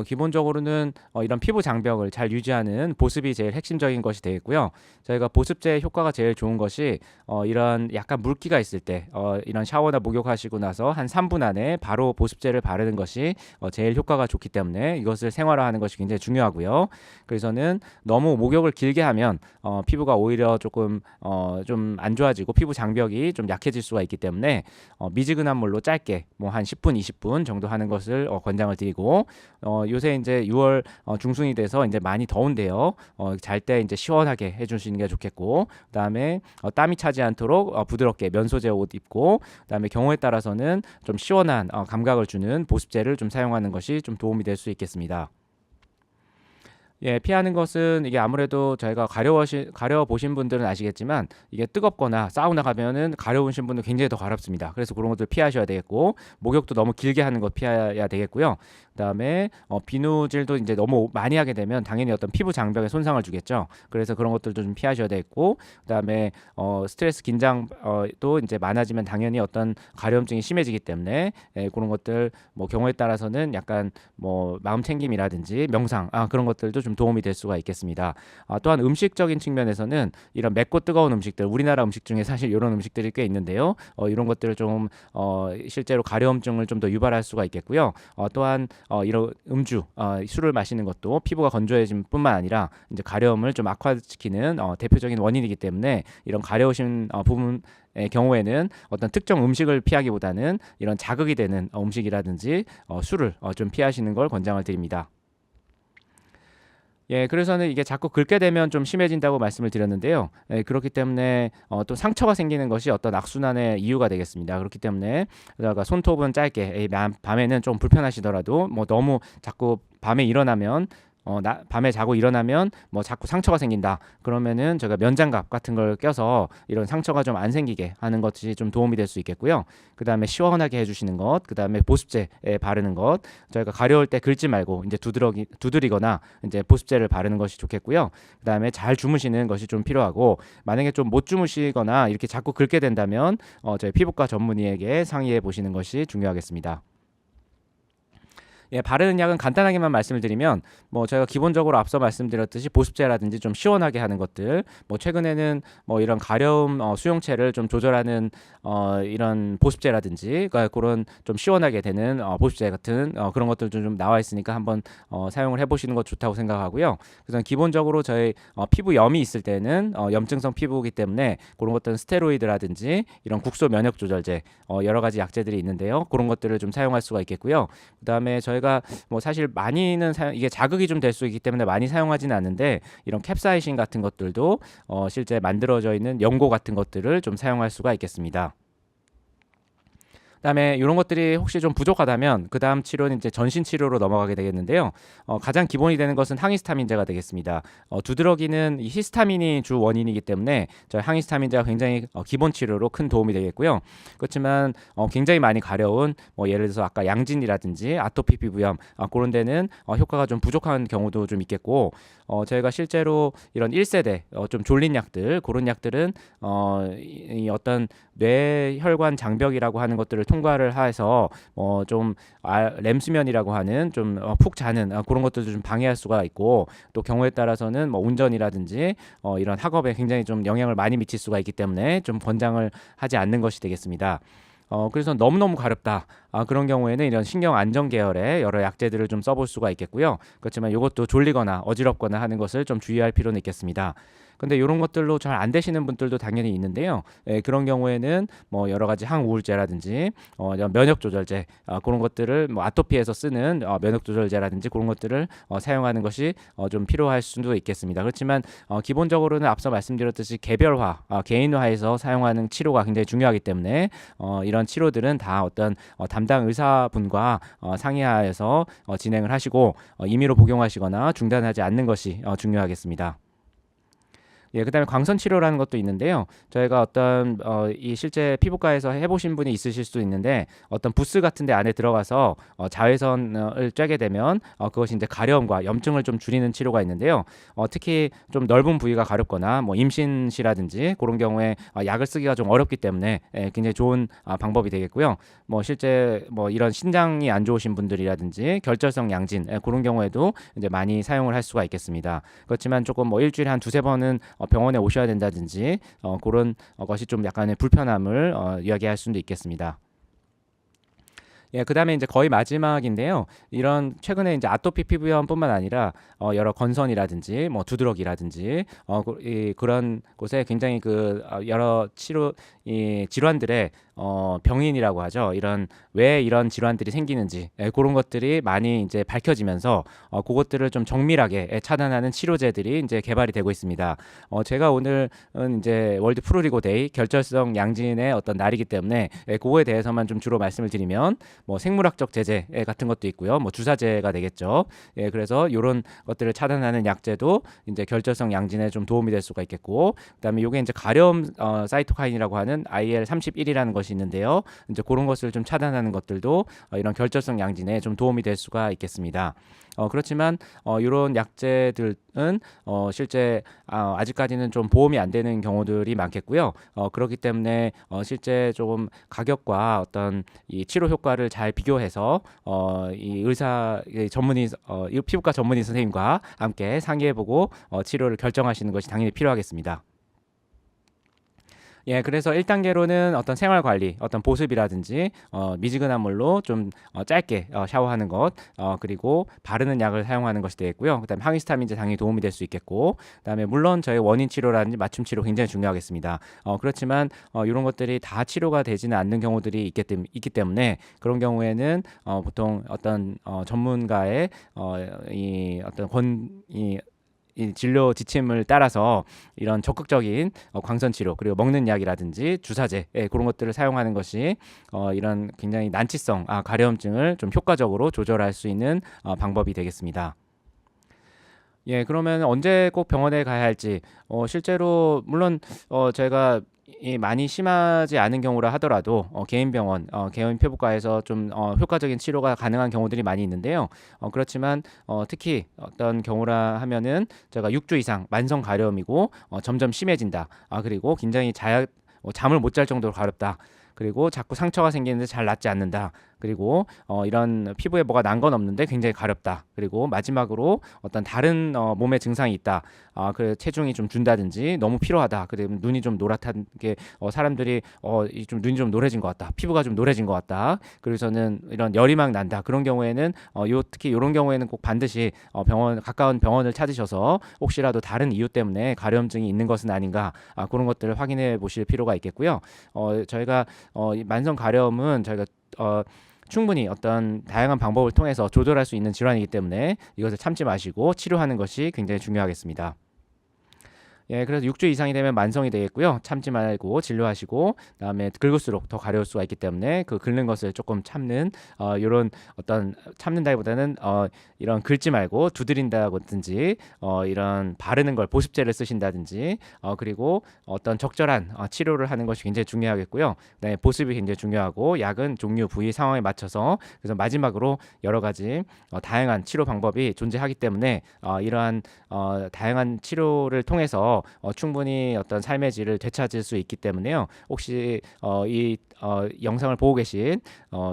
기본적으로는 이런 피부 장벽을 잘 유지하는 보습이 제일 핵심적인 것이 되겠고요. 저희가 보습제의 효과가 제일 좋은 것이 이런 약간 물기가 있을 때 이런 샤워나 목욕하시고 나서 한 3분 안에 바로 보습제를 바르는 것이 제일 효과가 좋기 때문에 이것을 생활화하는 것이 굉장히 중요하고요. 그래서는 너무 목욕을 길게 하면 피부가 오히려 조금 좀 안 좋아지고 피부 장벽이 좀 약해질 수가 있기 때문에 미지근한 물로 짧게 한 10분, 20분 정도 하는 것을 권장을 드리고 요새 이제 6월 중순이 돼서 이제 많이 더운데요. 잘 때 이제 시원하게 해주시는 게 좋겠고, 그다음에 땀이 차지 않도록 부드럽게 면소재 옷 입고, 그다음에 경우에 따라서는 좀 시원한 감각을 주는 보습제를 좀 사용하는 것이 좀 도움이 될 수 있겠습니다. 예, 피하는 것은 이게 아무래도 저희가 가려워 보신 분들은 아시겠지만 이게 뜨겁거나 사우나 가면은 가려우신 분들 굉장히 더 가렵습니다. 그래서 그런 것들 피하셔야 되겠고 목욕도 너무 길게 하는 것 피해야 되겠고요. 그다음에 비누질도 이제 너무 많이 하게 되면 당연히 어떤 피부 장벽에 손상을 주겠죠. 그래서 그런 것들도 좀 피하셔야 되겠고 그다음에 스트레스 긴장도 이제 많아지면 당연히 어떤 가려움증이 심해지기 때문에 그런 것들 뭐 경우에 따라서는 약간 뭐 마음 챙김이라든지 명상 그런 것들도 좀 도움이 될 수가 있겠습니다. 또한 음식적인 측면에서는 이런 맵고 뜨거운 음식들 우리나라 음식 중에 사실 이런 음식들이 꽤 있는데요. 이런 것들을 좀 실제로 가려움증을 좀 더 유발할 수가 있겠고요. 또한 이런 음주, 술을 마시는 것도 피부가 건조해짐 뿐만 아니라 이제 가려움을 좀 악화시키는 대표적인 원인이기 때문에 이런 가려우신 부분의 경우에는 어떤 특정 음식을 피하기보다는 이런 자극이 되는 음식이라든지 술을 좀 피하시는 걸 권장을 드립니다. 예, 그래서는 이게 자꾸 긁게 되면 좀 심해진다고 말씀을 드렸는데요. 예, 그렇기 때문에 또 상처가 생기는 것이 어떤 악순환의 이유가 되겠습니다. 그렇기 때문에 그러니까 손톱은 짧게 밤에는 좀 불편하시더라도 뭐 너무 자꾸 밤에 일어나면 밤에 자고 일어나면 뭐 자꾸 상처가 생긴다. 그러면은 제가 면장갑 같은 걸 껴서 이런 상처가 좀 안 생기게 하는 것이 좀 도움이 될 수 있겠고요. 그 다음에 시원하게 해주시는 것, 그 다음에 보습제 바르는 것. 저희가 가려울 때 긁지 말고 이제 두드리거나 이제 보습제를 바르는 것이 좋겠고요. 그 다음에 잘 주무시는 것이 좀 필요하고 만약에 좀 못 주무시거나 이렇게 자꾸 긁게 된다면 저희 피부과 전문의에게 상의해 보시는 것이 중요하겠습니다. 예, 바르는 약은 간단하게만 말씀을 드리면 뭐 저희가 기본적으로 앞서 말씀드렸듯이 보습제라든지 좀 시원하게 하는 것들 뭐 최근에는 뭐 이런 가려움 수용체를 좀 조절하는 이런 보습제라든지 그러니까 그런 좀 시원하게 되는 보습제 같은 그런 것들도 좀 나와 있으니까 한번 사용을 해보시는 것 좋다고 생각하고요. 그래서 기본적으로 저희 피부 염이 있을 때는 염증성 피부이기 때문에 그런 것들은 스테로이드라든지 이런 국소 면역 조절제 여러 가지 약제들이 있는데요. 그런 것들을 좀 사용할 수가 있겠고요. 그다음에 저희가 뭐 사실 많이는 이게 자극이 좀 될 수 있기 때문에 많이 사용하지는 않는데 이런 캡사이신 같은 것들도 실제 만들어져 있는 연고 같은 것들을 좀 사용할 수가 있겠습니다. 그다음에 이런 것들이 혹시 좀 부족하다면 그 다음 치료는 이제 전신 치료로 넘어가게 되겠는데요. 가장 기본이 되는 것은 항히스타민제가 되겠습니다. 두드러기는 이 히스타민이 주 원인이기 때문에 저희 항히스타민제가 굉장히 기본 치료로 큰 도움이 되겠고요. 그렇지만 굉장히 많이 가려운 뭐 예를 들어서 아까 양진이라든지 아토피 피부염 그런 데는 효과가 좀 부족한 경우도 좀 있겠고 저희가 실제로 이런 1세대 좀 졸린 약들 그런 약들은 이 어떤 뇌혈관 장벽이라고 하는 것들을 통과를 해서 좀 렘수면이라고 하는 좀 푹 자는 그런 것들도 좀 방해할 수가 있고 또 경우에 따라서는 뭐 운전이라든지 이런 학업에 굉장히 좀 영향을 많이 미칠 수가 있기 때문에 좀 권장을 하지 않는 것이 되겠습니다. 그래서 너무너무 가렵다. 그런 경우에는 이런 신경 안정 계열의 여러 약제들을 좀 써볼 수가 있겠고요. 그렇지만 이것도 졸리거나 어지럽거나 하는 것을 좀 주의할 필요는 있겠습니다. 근데 이런 것들로 잘 안 되시는 분들도 당연히 있는데요. 그런 경우에는 뭐 여러 가지 항우울제라든지 면역 조절제 그런 것들을 뭐 아토피에서 쓰는 면역 조절제라든지 그런 것들을 사용하는 것이 좀 필요할 수도 있겠습니다. 그렇지만 기본적으로는 앞서 말씀드렸듯이 개별화, 개인화해서 사용하는 치료가 굉장히 중요하기 때문에 이런 치료들은 다 어떤 담당 의사분과 상의하여서 진행을 하시고 임의로 복용하시거나 중단하지 않는 것이 중요하겠습니다. 예, 그다음에 광선 치료라는 것도 있는데요. 저희가 어떤 이 실제 피부과에서 해보신 분이 있으실 수도 있는데 어떤 부스 같은데 안에 들어가서 자외선을 쬐게 되면 그것이 이제 가려움과 염증을 좀 줄이는 치료가 있는데요. 특히 좀 넓은 부위가 가렵거나 뭐 임신시라든지 그런 경우에 약을 쓰기가 좀 어렵기 때문에 굉장히 좋은 방법이 되겠고요. 뭐 실제 뭐 이런 신장이 안 좋으신 분들이라든지 결절성 양진 그런 경우에도 이제 많이 사용을 할 수가 있겠습니다. 그렇지만 조금 뭐 일주일에 한 두세 번은 병원에 오셔야 된다든지 그런 것이 좀 약간의 불편함을 이야기할 수도 있겠습니다. 예, 그다음에 이제 거의 마지막인데요. 이런 최근에 이제 아토피 피부염뿐만 아니라 여러 건선이라든지 뭐 두드러기라든지 그런 곳에 굉장히 여러 질환들의 병인이라고 하죠. 왜 이런 질환들이 생기는지 그런 것들이 많이 이제 밝혀지면서 그것들을 좀 정밀하게 차단하는 치료제들이 이제 개발이 되고 있습니다. 제가 오늘은 이제 월드 프로리고 데이 결절성 양진의 어떤 날이기 때문에 그거에 대해서만 좀 주로 말씀을 드리면 뭐 생물학적 제재 같은 것도 있고요. 뭐 주사제가 되겠죠. 예, 그래서 이런 것들을 차단하는 약제도 이제 결절성 양진에 좀 도움이 될 수가 있겠고, 그다음에 요게 이제 가려움 사이토카인이라고 하는 IL-31이라는 것이 있는데요. 이제 그런 것을 좀 차단하는 것들도 이런 결절성 양진에 좀 도움이 될 수가 있겠습니다. 그렇지만 이런 약제들은 실제 아직까지는 좀 보험이 안 되는 경우들이 많겠고요. 그렇기 때문에 실제 조금 가격과 어떤 이 치료 효과를 잘 비교해서 이 의사 이 피부과 전문의 선생님과 함께 상의해보고 치료를 결정하시는 것이 당연히 필요하겠습니다. 예, 그래서 1단계로는 어떤 생활 관리, 어떤 보습이라든지 미지근한 물로 좀 짧게 샤워하는 것, 그리고 바르는 약을 사용하는 것이 되겠고요. 그다음에 항히스타민제 당연히 도움이 될 수 있겠고, 그다음에 물론 저희 원인 치료라든지 맞춤 치료 굉장히 중요하겠습니다. 그렇지만 이런 것들이 다 치료가 되지는 않는 경우들이 있기 때문에 그런 경우에는 보통 어떤 전문가의 이 어떤 이 진료 지침을 따라서 이런 적극적인 광선 치료, 그리고 먹는 약이라든지 주사제, 그런 것들을 사용하는 것이 이런 굉장히 난치성 가려움증을 좀 효과적으로 조절할 수 있는 방법이 되겠습니다. 예, 그러면 언제 꼭 병원에 가야 할지, 실제로 물론 제가 많이 심하지 않은 경우라 하더라도 개인 병원, 개인 피부과에서 좀 효과적인 치료가 가능한 경우들이 많이 있는데요. 그렇지만 특히 어떤 경우라 하면은 제가 6주 이상 만성 가려움이고 점점 심해진다. 그리고 굉장히 잠을 못 잘 정도로 가렵다. 그리고 자꾸 상처가 생기는데 잘 낫지 않는다. 그리고 이런 피부에 뭐가 난 건 없는데 굉장히 가렵다. 그리고 마지막으로 어떤 다른 몸의 증상이 있다. 그 체중이 좀 준다든지 너무 피로하다. 그리고 눈이 좀 노랗다는 게 사람들이 좀 눈이 좀 노래진 것 같다. 피부가 좀 노래진 것 같다. 그래서는 이런 열이 막 난다. 그런 경우에는 특히 이런 경우에는 꼭 반드시 가까운 병원을 찾으셔서 혹시라도 다른 이유 때문에 가려움증이 있는 것은 아닌가, 그런 것들을 확인해 보실 필요가 있겠고요. 저희가 이 만성 가려움은 저희가 충분히 어떤 다양한 방법을 통해서 조절할 수 있는 질환이기 때문에 이것을 참지 마시고 치료하는 것이 굉장히 중요하겠습니다. 예, 그래서 6주 이상이 되면 만성이 되겠고요. 참지 말고 진료하시고, 그다음에 긁을수록 더 가려울 수가 있기 때문에 그 긁는 것을 조금 참는 이런 어떤 참는다기보다는 이런 긁지 말고 두드린다든지 이런 바르는 걸 보습제를 쓰신다든지 그리고 어떤 적절한 치료를 하는 것이 굉장히 중요하겠고요. 그다음에 보습이 굉장히 중요하고, 약은 종류, 부위, 상황에 맞춰서, 그래서 마지막으로 여러 가지 다양한 치료 방법이 존재하기 때문에 이러한 다양한 치료를 통해서 충분히 어떤 삶의 질을 되찾을 수 있기 때문에요. 혹시 이 영상을 보고 계신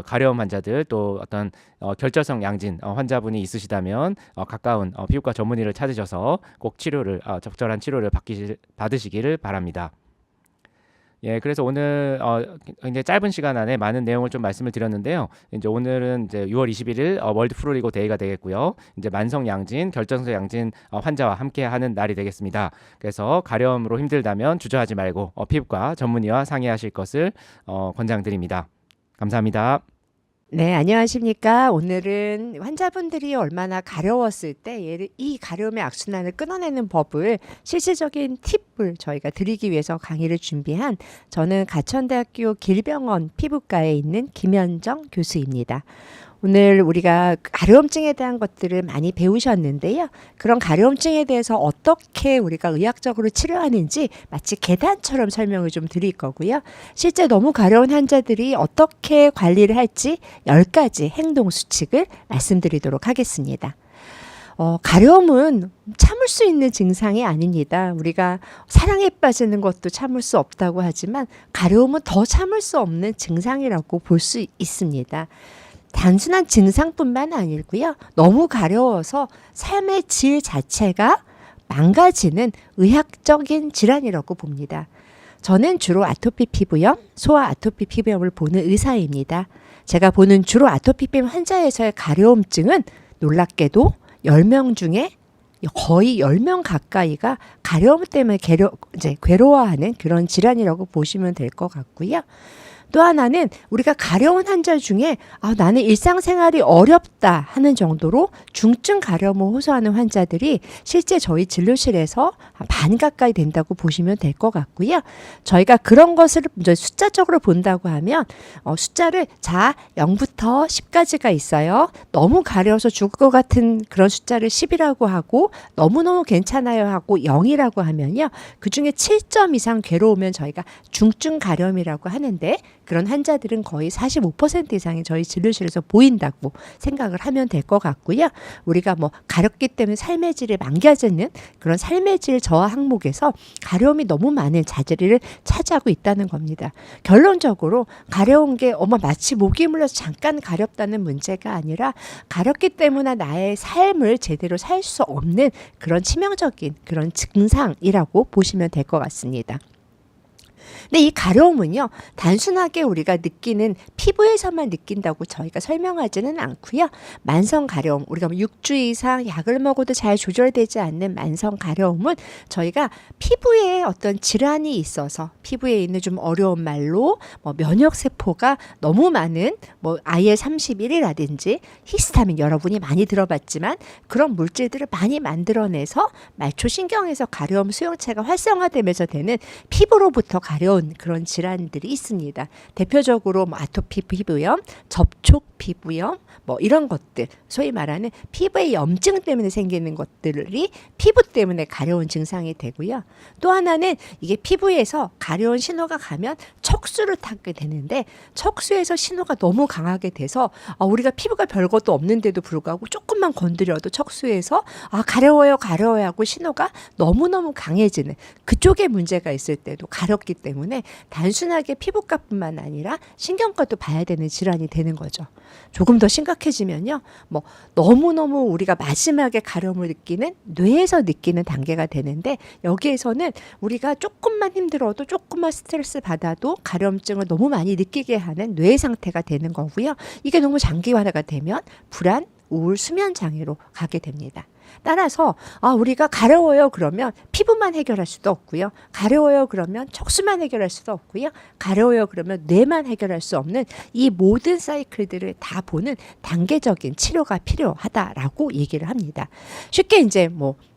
가려움 환자들, 또 어떤 결절성 양진 환자분이 있으시다면 가까운 피부과 전문의를 찾으셔서 꼭 적절한 치료를 받으시기를 바랍니다. 예, 그래서 오늘 굉장히 짧은 시간 안에 많은 내용을 좀 말씀을 드렸는데요. 이제 오늘은 이제 6월 21일 월드 프로리고 데이가 되겠고요. 이제 만성 양진, 결절성 양진 환자와 함께 하는 날이 되겠습니다. 그래서 가려움으로 힘들다면 주저하지 말고 피부과 전문의와 상의하실 것을 권장드립니다. 감사합니다. 네, 안녕하십니까. 오늘은 환자분들이 얼마나 가려웠을 때 이 가려움의 악순환을 끊어내는 법을 실질적인 팁을 저희가 드리기 위해서 강의를 준비한, 저는 가천대학교 길병원 피부과에 있는 김현정 교수입니다. 오늘 우리가 가려움증에 대한 것들을 많이 배우셨는데요. 그런 가려움증에 대해서 어떻게 우리가 의학적으로 치료하는지 마치 계단처럼 설명을 좀 드릴 거고요. 실제 너무 가려운 환자들이 어떻게 관리를 할지 10가지 행동 수칙을 말씀드리도록 하겠습니다. 가려움은 참을 수 있는 증상이 아닙니다. 우리가 사랑에 빠지는 것도 참을 수 없다고 하지만 가려움은 더 참을 수 없는 증상이라고 볼 수 있습니다. 단순한 증상뿐만 아니고요. 너무 가려워서 삶의 질 자체가 망가지는 의학적인 질환이라고 봅니다. 저는 주로 아토피 피부염, 소아 아토피 피부염을 보는 의사입니다. 제가 보는 주로 아토피 피부염 환자에서의 가려움증은 놀랍게도 10명 중에 거의 10명 가까이가 가려움 때문에 괴로워하는 그런 질환이라고 보시면 될 것 같고요. 또 하나는 우리가 가려운 환자 중에 나는 일상생활이 어렵다 하는 정도로 중증 가려움을 호소하는 환자들이 실제 저희 진료실에서 반 가까이 된다고 보시면 될 것 같고요. 저희가 그런 것을 이제 숫자적으로 본다고 하면 숫자를 0부터 10까지가 있어요. 너무 가려워서 죽을 것 같은 그런 숫자를 10이라고 하고 너무너무 괜찮아요 하고 0이라고 하면요. 그중에 7점 이상 괴로우면 저희가 중증 가려움이라고 하는데 그런 환자들은 거의 45% 이상이 저희 진료실에서 보인다고 생각을 하면 될 것 같고요. 우리가 가렵기 때문에 삶의 질이 망가지는 그런 삶의 질 저하 항목에서 가려움이 너무 많은 자리를 차지하고 있다는 겁니다. 결론적으로 가려운 게 마치 모기 물려서 잠깐 가렵다는 문제가 아니라 가렵기 때문에 나의 삶을 제대로 살 수 없는 그런 치명적인 그런 증상이라고 보시면 될 것 같습니다. 근데 이 가려움은요, 단순하게 우리가 느끼는 피부에서만 느낀다고 저희가 설명하지는 않고요. 만성 가려움, 우리가 6주 이상 약을 먹어도 잘 조절되지 않는 만성 가려움은 저희가 피부에 어떤 질환이 있어서 피부에 있는 좀 어려운 말로 면역 세포가 너무 많은 IL-31이라든지 히스타민 여러분이 많이 들어봤지만 그런 물질들을 많이 만들어내서 말초신경에서 가려움 수용체가 활성화되면서 되는 피부로부터 가려운 그런 질환들이 있습니다. 대표적으로 아토피 피부염, 접촉 피부염, 이런 것들, 소위 말하는 피부의 염증 때문에 생기는 것들이 피부 때문에 가려운 증상이 되고요. 또 하나는 이게 피부에서 가려운 신호가 가면 척수를 타게 되는데 척수에서 신호가 너무 강하게 돼서 우리가 피부가 별것도 없는데도 불구하고 조금만 건드려도 척수에서 가려워요 하고 신호가 너무너무 강해지는 그쪽에 문제가 있을 때도 가렵기 때문에 단순하게 피부과뿐만 아니라 신경과도 봐야 되는 질환이 되는 거죠. 조금 더 심각해지면요. 너무너무 우리가 마지막에 가려움을 느끼는 뇌에서 느끼는 단계가 되는데 여기에서는 우리가 조금만 힘들어도 조금만 스트레스 받아도 가려움증을 너무 많이 느끼게 하는 뇌 상태가 되는 거고요. 이게 너무 장기화가 되면 불안, 우울, 수면 장애로 가게 됩니다. 따라서 우리가 가려워요 그러면 피부만 해결할 수도 없고요. 가려워요 그러면 척수만 해결할 수도 없고요. 가려워요 그러면 뇌만 해결할 수 없는 이 모든 사이클들을 다 보는 단계적인 치료가 필요하다라고 얘기를 합니다. 쉽게 이제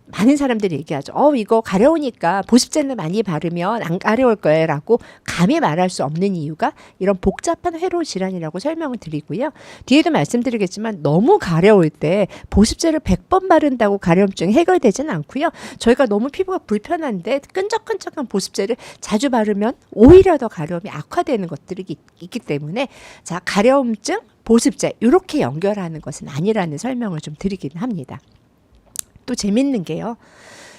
많은 사람들이 얘기하죠. 이거 가려우니까 보습제는 많이 바르면 안 가려울 거예요 라고 감히 말할 수 없는 이유가 이런 복잡한 회로 질환이라고 설명을 드리고요. 뒤에도 말씀드리겠지만 너무 가려울 때 보습제를 100번 바른다고 가려움증이 해결되지는 않고요. 저희가 너무 피부가 불편한데 끈적끈적한 보습제를 자주 바르면 오히려 더 가려움이 악화되는 것들이 있기 때문에 가려움증, 보습제 이렇게 연결하는 것은 아니라는 설명을 좀 드리긴 합니다. 또 재밌는 게요.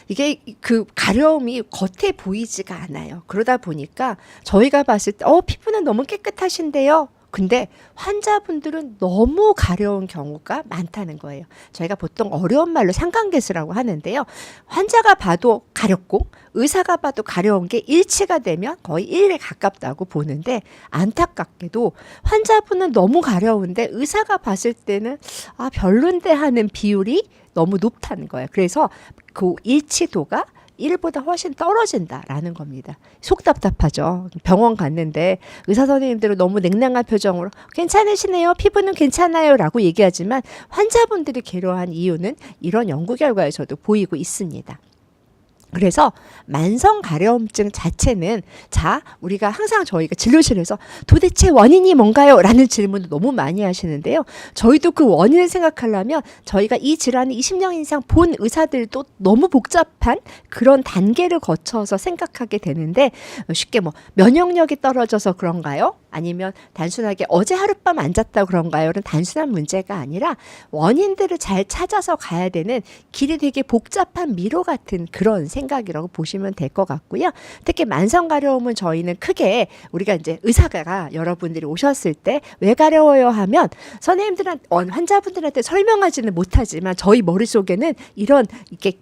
이게 그 가려움이 겉에 보이지가 않아요. 그러다 보니까 저희가 봤을 때 피부는 너무 깨끗하신데요. 근데 환자분들은 너무 가려운 경우가 많다는 거예요. 저희가 보통 어려운 말로 상관계수라고 하는데요. 환자가 봐도 가렵고 의사가 봐도 가려운 게 일치가 되면 거의 1에 가깝다고 보는데 안타깝게도 환자분은 너무 가려운데 의사가 봤을 때는 별론데 하는 비율이 너무 높다는 거예요. 그래서 그 일치도가 1보다 훨씬 떨어진다라는 겁니다. 속 답답하죠. 병원 갔는데 의사 선생님들은 너무 냉랭한 표정으로 괜찮으시네요. 피부는 괜찮아요. 라고 얘기하지만 환자분들이 괴로워한 이유는 이런 연구 결과에서도 보이고 있습니다. 그래서 만성 가려움증 자체는 우리가 항상 저희가 진료실에서 도대체 원인이 뭔가요? 라는 질문을 너무 많이 하시는데요. 저희도 그 원인을 생각하려면 저희가 이 질환을 20년 이상 본 의사들도 너무 복잡한 그런 단계를 거쳐서 생각하게 되는데 쉽게 면역력이 떨어져서 그런가요? 아니면 단순하게 어제 하룻밤 안 잤다 그런가요? 는 단순한 문제가 아니라 원인들을 잘 찾아서 가야 되는 길이 되게 복잡한 미로 같은 그런 생각이라고 보시면 될 것 같고요. 특히 만성 가려움은 저희는 크게 우리가 이제 의사가 여러분들이 오셨을 때 왜 가려워요 하면 선생님들한테 환자분들한테 설명하지는 못하지만 저희 머릿속에는 이렇게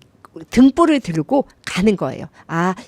등불을 들고 가는 거예요.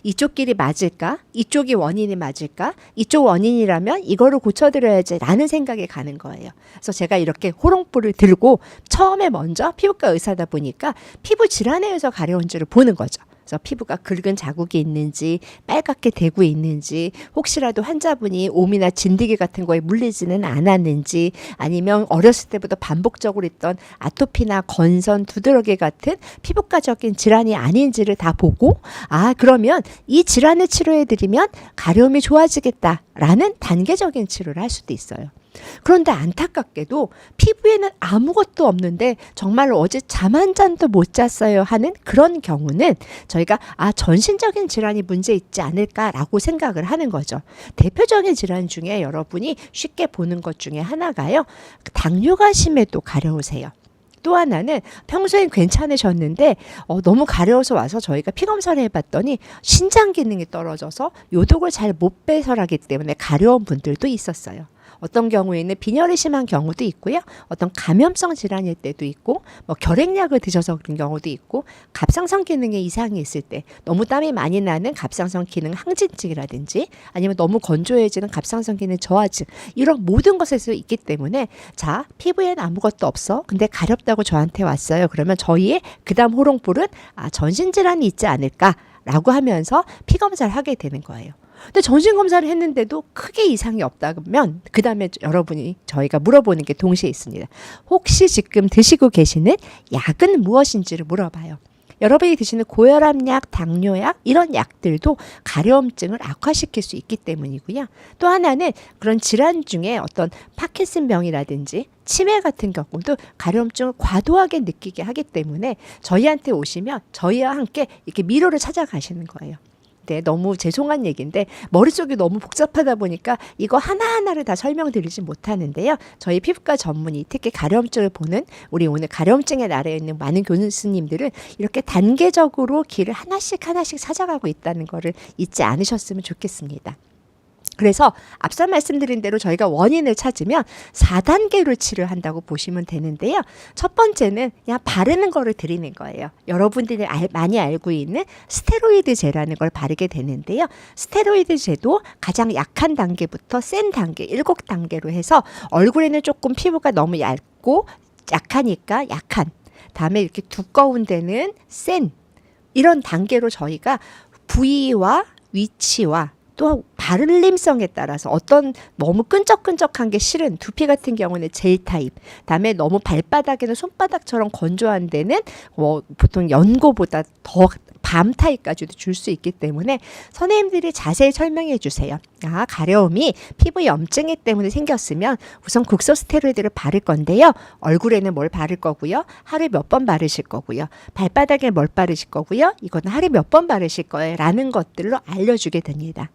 이쪽 길이 맞을까? 이쪽이 원인이 맞을까? 이쪽 원인이라면 이거를 고쳐드려야지 라는 생각에 가는 거예요. 그래서 제가 이렇게 호롱불을 들고 처음에 먼저 피부과 의사다 보니까 피부 질환에 의해서 가려운 줄을 보는 거죠. 그래서 피부가 긁은 자국이 있는지 빨갛게 되고 있는지 혹시라도 환자분이 옴이나 진드기 같은 거에 물리지는 않았는지 아니면 어렸을 때부터 반복적으로 있던 아토피나 건선, 두드러기 같은 피부과적인 질환이 아닌지를 다 보고 그러면 이 질환을 치료해드리면 가려움이 좋아지겠다라는 단계적인 치료를 할 수도 있어요. 그런데 안타깝게도 피부에는 아무것도 없는데 정말로 어제 잠 한 잔도 못 잤어요 하는 그런 경우는 저희가 전신적인 질환이 문제 있지 않을까라고 생각을 하는 거죠. 대표적인 질환 중에 여러분이 쉽게 보는 것 중에 하나가요. 당뇨가 심해도 가려우세요. 또 하나는 평소엔 괜찮으셨는데 너무 가려워서 와서 저희가 피검사를 해봤더니 신장 기능이 떨어져서 요독을 잘 못 배설하기 때문에 가려운 분들도 있었어요. 어떤 경우에는 빈혈이 심한 경우도 있고요. 어떤 감염성 질환일 때도 있고 결핵약을 드셔서 그런 경우도 있고 갑상선 기능에 이상이 있을 때 너무 땀이 많이 나는 갑상선 기능 항진증이라든지 아니면 너무 건조해지는 갑상선 기능 저하증 이런 모든 것에서 있기 때문에 자 피부에는 아무것도 없어. 근데 가렵다고 저한테 왔어요. 그러면 저희의 그다음 호롱불은 전신질환이 있지 않을까라고 하면서 피검사를 하게 되는 거예요. 근데 전신검사를 했는데도 크게 이상이 없다면 그 다음에 여러분이 저희가 물어보는 게 동시에 있습니다. 혹시 지금 드시고 계시는 약은 무엇인지를 물어봐요. 여러분이 드시는 고혈압약, 당뇨약 이런 약들도 가려움증을 악화시킬 수 있기 때문이고요. 또 하나는 그런 질환 중에 어떤 파킨슨병이라든지 치매 같은 경우도 가려움증을 과도하게 느끼게 하기 때문에 저희한테 오시면 저희와 함께 이렇게 미로를 찾아가시는 거예요. 네, 너무 죄송한 얘기인데 머릿속이 너무 복잡하다 보니까 이거 하나하나를 다 설명드리지 못하는데요. 저희 피부과 전문의 특히 가려움증을 보는 우리 오늘 가려움증의 나라에 있는 많은 교수님들은 이렇게 단계적으로 길을 하나씩 찾아가고 있다는 거를 잊지 않으셨으면 좋겠습니다. 그래서 앞서 말씀드린 대로 저희가 원인을 찾으면 4단계로 치료한다고 보시면 되는데요. 첫 번째는 그냥 바르는 거를 드리는 거예요. 여러분들이 많이 알고 있는 스테로이드제라는 걸 바르게 되는데요. 스테로이드제도 가장 약한 단계부터 센 단계, 7단계로 해서 얼굴에는 조금 피부가 너무 얇고 약하니까 약한, 다음에 이렇게 두꺼운 데는 센, 이런 단계로 저희가 부위와 위치와 또 발림성에 따라서 어떤 너무 끈적끈적한 게 싫은 두피 같은 경우는 젤 타입, 다음에 너무 발바닥에는 손바닥처럼 건조한 데는 보통 연고보다 더 밤 타입까지도 줄 수 있기 때문에 선생님들이 자세히 설명해 주세요. 가려움이 피부 염증이 때문에 생겼으면 우선 국소 스테로이드를 바를 건데요. 얼굴에는 뭘 바를 거고요. 하루에 몇 번 바르실 거고요. 발바닥에 뭘 바르실 거고요. 이거는 하루에 몇 번 바르실 거예요. 라는 것들로 알려주게 됩니다.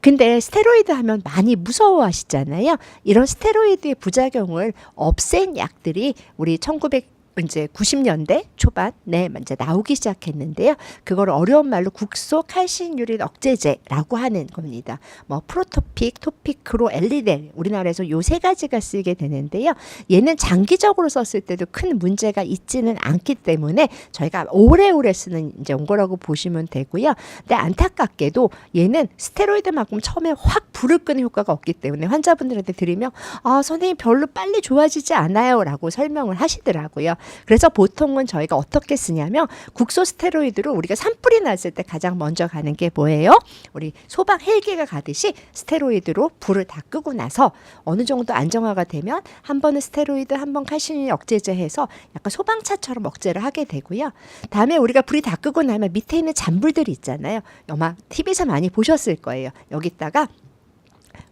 근데 스테로이드 하면 많이 무서워하시잖아요. 이런 스테로이드의 부작용을 없앤 약들이 우리 1990년대 초반에 이제 나오기 시작했는데요. 그걸 어려운 말로 국소 칼슘유린 억제제라고 하는 겁니다. 프로토픽, 토피크로, 엘리델 우리나라에서 요 세 가지가 쓰이게 되는데요. 얘는 장기적으로 썼을 때도 큰 문제가 있지는 않기 때문에 저희가 오래오래 쓰는 이제 온 거라고 보시면 되고요. 근데 안타깝게도 얘는 스테로이드만큼 처음에 확 불을 끄는 효과가 없기 때문에 환자분들한테 드리면 선생님 별로 빨리 좋아지지 않아요라고 설명을 하시더라고요. 그래서 보통은 저희가 어떻게 쓰냐면 국소 스테로이드로 우리가 산불이 났을 때 가장 먼저 가는 게 뭐예요? 우리 소방 헬기가 가듯이 스테로이드로 불을 다 끄고 나서 어느 정도 안정화가 되면 한 번은 스테로이드, 한 번 칼슘 억제제 해서 약간 소방차처럼 억제를 하게 되고요. 다음에 우리가 불이 다 끄고 나면 밑에 있는 잔불들이 있잖아요. 아마 TV에서 많이 보셨을 거예요. 여기다가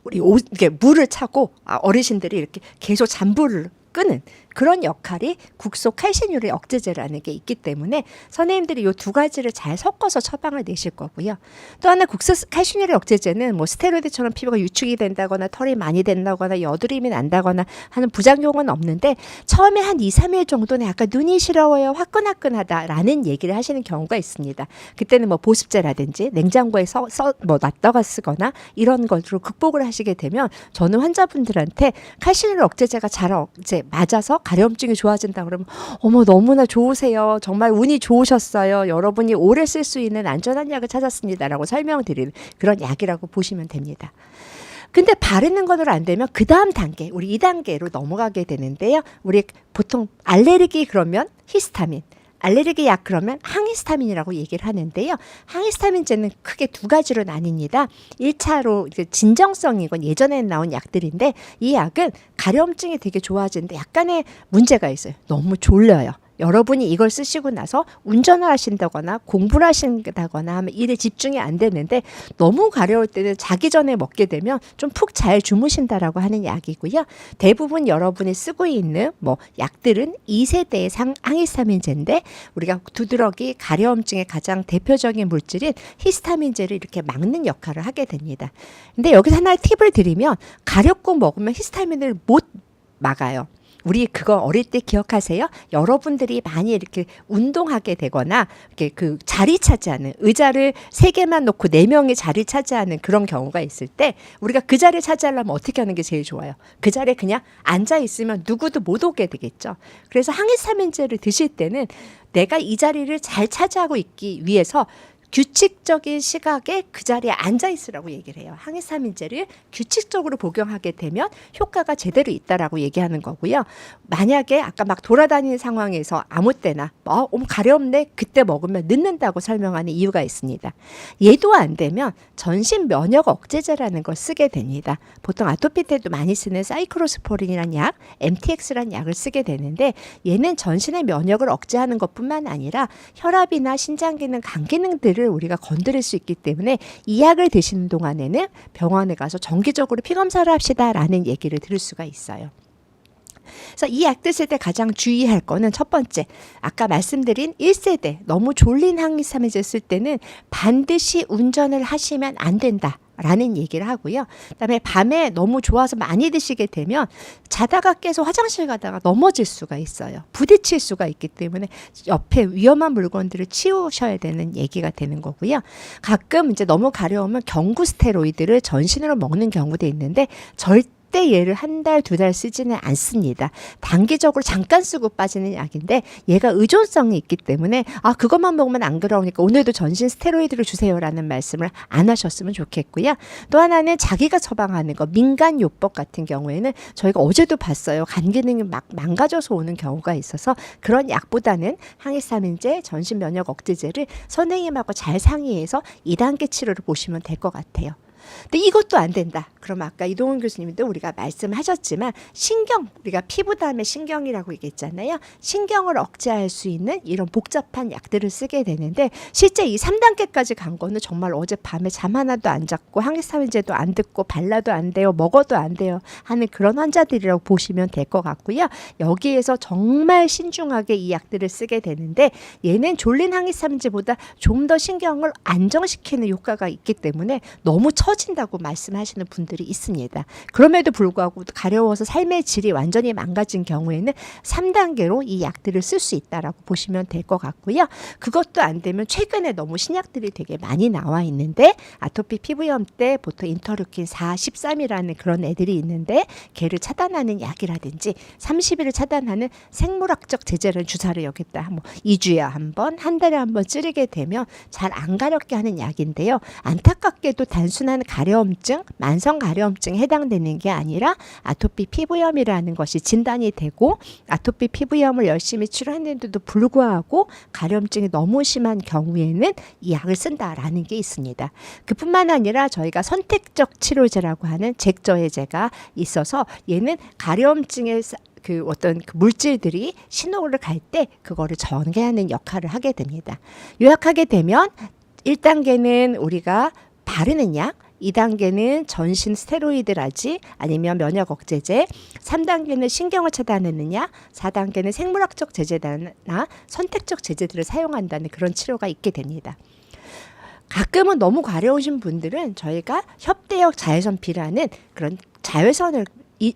우리 이렇게 물을 차고 어르신들이 이렇게 계속 잔불을 끄는 그런 역할이 국소 칼슘유린 억제제라는 게 있기 때문에 선생님들이 이 두 가지를 잘 섞어서 처방을 내실 거고요. 또 하나 국소 칼슘유린 억제제는 스테로이드처럼 피부가 유축이 된다거나 털이 많이 된다거나 여드름이 난다거나 하는 부작용은 없는데 처음에 한 2, 3일 정도는 약간 눈이 시려워요, 화끈화끈하다라는 얘기를 하시는 경우가 있습니다. 그때는 보습제라든지 냉장고에 놨다가 쓰거나 이런 것으로 극복을 하시게 되면 저는 환자분들한테 칼슘유린 억제제가 잘 맞아서 가려움증이 좋아진다 그러면 어머 너무나 좋으세요. 정말 운이 좋으셨어요. 여러분이 오래 쓸 수 있는 안전한 약을 찾았습니다라고 설명드리는 그런 약이라고 보시면 됩니다. 근데 바르는 것으로 안 되면 그 다음 단계, 우리 2단계로 넘어가게 되는데요. 우리 보통 알레르기 그러면 히스타민, 알레르기 약 그러면 항히스타민이라고 얘기를 하는데요. 항히스타민제는 크게 두 가지로 나뉩니다. 1차로 진정성이건 예전에 나온 약들인데 이 약은 가려움증이 되게 좋아지는데 약간의 문제가 있어요. 너무 졸려요. 여러분이 이걸 쓰시고 나서 운전을 하신다거나 공부를 하신다거나 하면 일에 집중이 안 되는데 너무 가려울 때는 자기 전에 먹게 되면 좀 푹 잘 주무신다라고 하는 약이고요. 대부분 여러분이 쓰고 있는 뭐 약들은 2세대의 항히스타민제인데 우리가 두드러기 가려움증의 가장 대표적인 물질인 히스타민제를 이렇게 막는 역할을 하게 됩니다. 근데 여기서 하나의 팁을 드리면 가렵고 먹으면 히스타민을 못 막아요. 우리 그거 어릴 때 기억하세요? 여러분들이 많이 이렇게 운동하게 되거나 이렇게 그 자리 차지하는 의자를 3개만 놓고 4명이 자리 차지하는 그런 경우가 있을 때 우리가 그 자리를 차지하려면 어떻게 하는 게 제일 좋아요? 그 자리에 그냥 앉아 있으면 누구도 못 오게 되겠죠. 그래서 항히스타민제를 드실 때는 내가 이 자리를 잘 차지하고 있기 위해서 규칙적인 시각에 그 자리에 앉아 있으라고 얘기를 해요. 항히스타민제를 규칙적으로 복용하게 되면 효과가 제대로 있다라고 얘기하는 거고요. 만약에 아까 막 돌아다니는 상황에서 아무 때나 가렵네 그때 먹으면 늦는다고 설명하는 이유가 있습니다. 얘도 안 되면 전신 면역 억제제라는 걸 쓰게 됩니다. 보통 아토피 때도 많이 쓰는 사이클로스포린이라는 약, MTX라는 약을 쓰게 되는데 얘는 전신의 면역을 억제하는 것뿐만 아니라 혈압이나 신장 기능, 간 기능들을 우리가 건드릴 수 있기 때문에 이 약을 드시는 동안에는 병원에 가서 정기적으로 피검사를 합시다라는 얘기를 들을 수가 있어요. 그래서 이 약 드실 때 가장 주의할 거는 첫 번째, 아까 말씀드린 1세대 너무 졸린 항히스타민제 쓸 때는 반드시 운전을 하시면 안 된다. 라는 얘기를 하고요. 그다음에 밤에 너무 좋아서 많이 드시게 되면 자다가 깨서 화장실 가다가 넘어질 수가 있어요. 부딪힐 수가 있기 때문에 옆에 위험한 물건들을 치우셔야 되는 얘기가 되는 거고요. 가끔 이제 너무 가려우면 경구 스테로이드를 전신으로 먹는 경우도 있는데 절대 얘를 한 달, 2달 쓰지는 않습니다. 단기적으로 잠깐 쓰고 빠지는 약인데 얘가 의존성이 있기 때문에 그것만 먹으면 안 그러니까 오늘도 전신 스테로이드를 주세요라는 말씀을 안 하셨으면 좋겠고요. 또 하나는 자기가 처방하는 거 민간요법 같은 경우에는 저희가 어제도 봤어요. 간 기능이 막 망가져서 오는 경우가 있어서 그런 약보다는 항히스타민제, 전신 면역 억제제를 선생님하고 잘 상의해서 2단계 치료를 보시면 될 것 같아요. 근데 이것도 안 된다. 그럼 아까 이동훈 교수님도 우리가 말씀하셨지만 신경, 우리가 피부 다음에 신경이라고 얘기했잖아요. 신경을 억제할 수 있는 이런 복잡한 약들을 쓰게 되는데 실제 이 3단계까지 간 거는 정말 어젯밤에 잠 하나도 안 잤고 항히스타민제도 안 듣고 발라도 안 돼요. 먹어도 안 돼요. 하는 그런 환자들이라고 보시면 될 것 같고요. 여기에서 정말 신중하게 이 약들을 쓰게 되는데 얘는 졸린 항히스타민제보다 좀 더 신경을 안정시키는 효과가 있기 때문에 너무 처진다고 말씀하시는 분들이 있습니다. 그럼에도 불구하고 가려워서 삶의 질이 완전히 망가진 경우에는 3단계로 이 약들을 쓸 수 있다라고 보시면 될 것 같고요. 그것도 안 되면 최근에 너무 신약들이 되게 많이 나와 있는데 아토피 피부염 때 보통 인터루킨 4, 13이라는 그런 애들이 있는데 걔를 차단하는 약이라든지 30일을 차단하는 생물학적 제제를 주사를 여기다 2주에 한 번, 한 달에 한 번 찌르게 되면 잘 안 가렵게 하는 약인데요. 안타깝게도 단순한 가려움증, 만성 가려움증에 해당되는 게 아니라 아토피 피부염이라는 것이 진단이 되고 아토피 피부염을 열심히 치료했는데도 불구하고 가려움증이 너무 심한 경우에는 이 약을 쓴다라는 게 있습니다. 그뿐만 아니라 저희가 선택적 치료제라고 하는 잭저해제가 있어서 얘는 가려움증의 그 어떤 그 물질들이 신호를 갈 때 그거를 전개하는 역할을 하게 됩니다. 요약하게 되면 1단계는 우리가 바르는 약, 2단계는 전신 스테로이드라지 아니면 면역 억제제, 3단계는 신경을 차단하는 약, 4단계는 생물학적 제제나 선택적 제제들을 사용한다는 그런 치료가 있게 됩니다. 가끔은 너무 가려우신 분들은 저희가 협대역 자외선피라는 그런 자외선을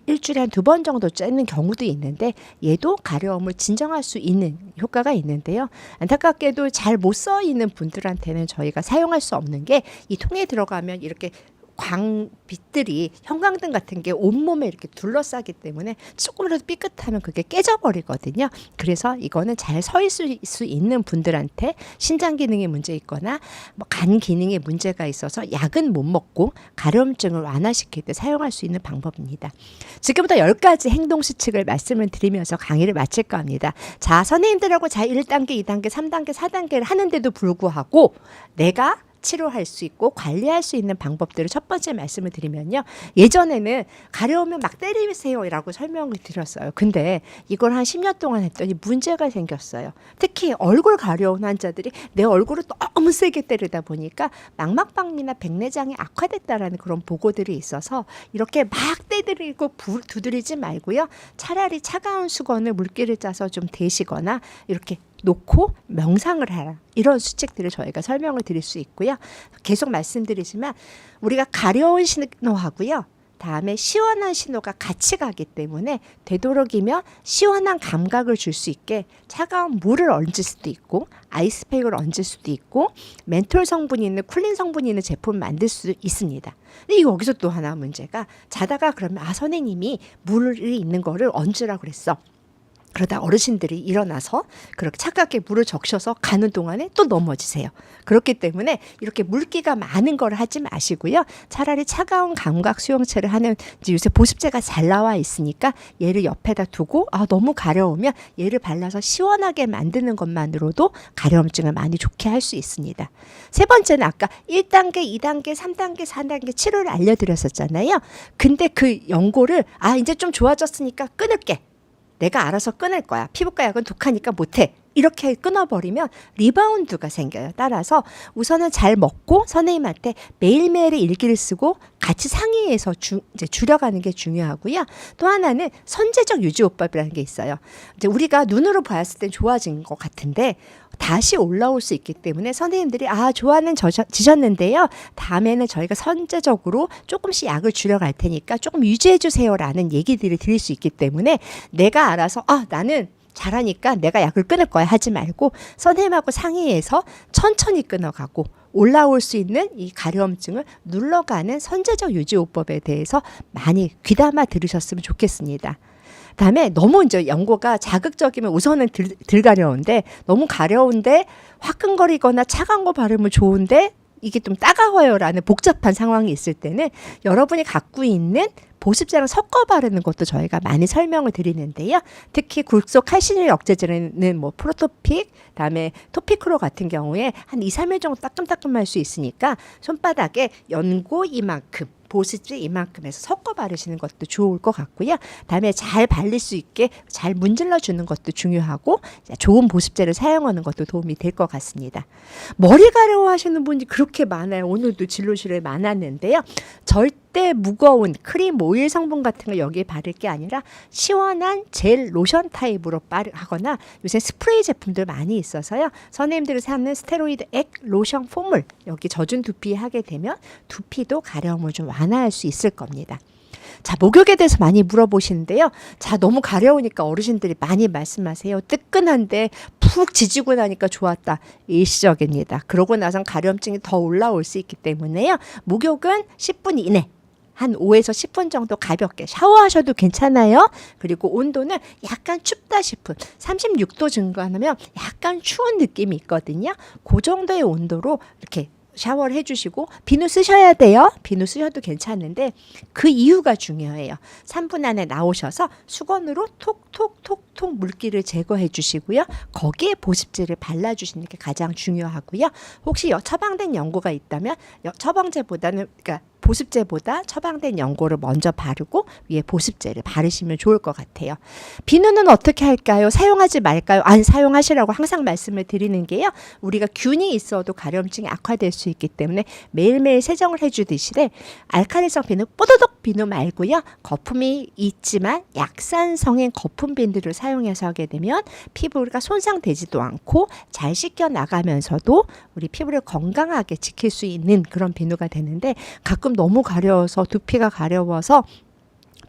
일주일에 한 2번 정도 쬐는 경우도 있는데 얘도 가려움을 진정할 수 있는 효과가 있는데요. 안타깝게도 잘 못 써 있는 분들한테는 저희가 사용할 수 없는 게 이 통에 들어가면 이렇게 광빛들이 형광등 같은 게 온몸에 이렇게 둘러싸기 때문에 조금이라도 삐끗하면 그게 깨져버리거든요. 그래서 이거는 잘 서 있을 수 있는 분들한테 신장 기능에 문제 있거나 간 기능에 문제가 있어서 약은 못 먹고 가려움증을 완화시킬 때 사용할 수 있는 방법입니다. 지금부터 10가지 행동 수칙을 말씀을 드리면서 강의를 마칠까 합니다. 자, 선생님들하고 1단계, 2단계, 3단계, 4단계를 하는데도 불구하고 내가 치료할 수 있고 관리할 수 있는 방법들을 첫 번째 말씀을 드리면요. 예전에는 가려우면 막 때리세요라고 설명을 드렸어요. 근데 이걸 한 10년 동안 했더니 문제가 생겼어요. 특히 얼굴 가려운 환자들이 내 얼굴을 너무 세게 때리다 보니까 망막박리나 백내장이 악화됐다라는 그런 보고들이 있어서 이렇게 막 때리고 두드리지 말고요. 차라리 차가운 수건을 물기를 짜서 좀 대시거나 이렇게 놓고 명상을 하라. 이런 수칙들을 저희가 설명을 드릴 수 있고요. 계속 말씀드리지만 우리가 가려운 신호하고요. 다음에 시원한 신호가 같이 가기 때문에 되도록이면 시원한 감각을 줄 수 있게 차가운 물을 얹을 수도 있고 아이스팩을 얹을 수도 있고 멘톨 성분이 있는 쿨린 성분이 있는 제품을 만들 수 있습니다. 근데 여기서 또 하나 문제가 자다가 그러면 선생님이 물이 있는 거를 얹으라고 그랬어. 그러다 어르신들이 일어나서 그렇게 차갑게 물을 적셔서 가는 동안에 또 넘어지세요. 그렇기 때문에 이렇게 물기가 많은 걸 하지 마시고요. 차라리 차가운 감각 수용체를 하는 요새 보습제가 잘 나와 있으니까 얘를 옆에다 두고 너무 가려우면 얘를 발라서 시원하게 만드는 것만으로도 가려움증을 많이 좋게 할 수 있습니다. 세 번째는 아까 1단계, 2단계, 3단계, 4단계 치료를 알려드렸었잖아요. 근데 그 연고를 이제 좀 좋아졌으니까 끊을게. 내가 알아서 끊을 거야. 피부과 약은 독하니까 못해. 이렇게 끊어버리면 리바운드가 생겨요. 따라서 우선은 잘 먹고 선생님한테 매일매일의 일기를 쓰고 같이 상의해서 이제 줄여가는 게 중요하고요. 또 하나는 선제적 유지요법이라는 게 있어요. 이제 우리가 눈으로 보았을 땐 좋아진 것 같은데 다시 올라올 수 있기 때문에 선생님들이 좋아는 지셨는데요. 다음에는 저희가 선제적으로 조금씩 약을 줄여갈 테니까 조금 유지해 주세요라는 얘기들을 드릴 수 있기 때문에 내가 알아서 나는 잘하니까 내가 약을 끊을 거야 하지 말고 선생님하고 상의해서 천천히 끊어가고 올라올 수 있는 이 가려움증을 눌러가는 선제적 유지요법에 대해서 많이 귀담아 들으셨으면 좋겠습니다. 다음에 너무 이제 연고가 자극적이면 우선은 덜 가려운데 너무 가려운데 화끈거리거나 차가운 거 바르면 좋은데 이게 좀 따가워요라는 복잡한 상황이 있을 때는 여러분이 갖고 있는 보습제랑 섞어 바르는 것도 저희가 많이 설명을 드리는데요. 특히 굴속 칼슘 억제제는 프로토픽, 다음에 토피크로 같은 경우에 한 2, 3일 정도 따끔따끔할 수 있으니까 손바닥에 연고 이만큼 보습제 이만큼에서 섞어 바르시는 것도 좋을 것 같고요. 다음에 잘 발릴 수 있게 잘 문질러 주는 것도 중요하고 좋은 보습제를 사용하는 것도 도움이 될 것 같습니다. 머리 가려워하시는 분이 그렇게 많아요. 오늘도 진료실에 많았는데요. 절대 무거운 크림 오일 성분 같은 거 여기에 바를 게 아니라 시원한 젤 로션 타입으로 하거나 요새 스프레이 제품들 많이 있어서요. 선생님들이 사는 스테로이드 액 로션 폼을 여기 젖은 두피에 하게 되면 두피도 가려움을 좀 완화할 수 있을 겁니다. 자, 목욕에 대해서 많이 물어보시는데요. 자, 너무 가려우니까 어르신들이 많이 말씀하세요. 뜨끈한데 푹 지지고 나니까 좋았다. 일시적입니다. 그러고 나선 가려움증이 더 올라올 수 있기 때문에요. 목욕은 10분 이내. 한 5에서 10분 정도 가볍게 샤워하셔도 괜찮아요. 그리고 온도는 약간 춥다 싶은 36도 증가하면 약간 추운 느낌이 있거든요. 그 정도의 온도로 이렇게 샤워를 해주시고 비누 쓰셔야 돼요. 비누 쓰셔도 괜찮은데 그 이유가 중요해요. 3분 안에 나오셔서 수건으로 톡톡톡톡 물기를 제거해 주시고요. 거기에 보습제를 발라주시는 게 가장 중요하고요. 혹시 처방된 연고가 있다면 처방제보다는 보습제보다 처방된 연고를 먼저 바르고 위에 보습제를 바르시면 좋을 것 같아요. 비누는 어떻게 할까요? 사용하지 말까요? 안 사용하시라고 항상 말씀을 드리는 게요. 우리가 균이 있어도 가려움증이 악화될 수 있기 때문에 매일매일 세정을 해주듯이 알칼리성 비누, 뽀도독 비누 말고요. 거품이 있지만 약산성인 거품 비누를 사용해서 하게 되면 피부가 손상되지도 않고 잘 씻겨 나가면서도 우리 피부를 건강하게 지킬 수 있는 그런 비누가 되는데 가끔 너무 가려워서 두피가 가려워서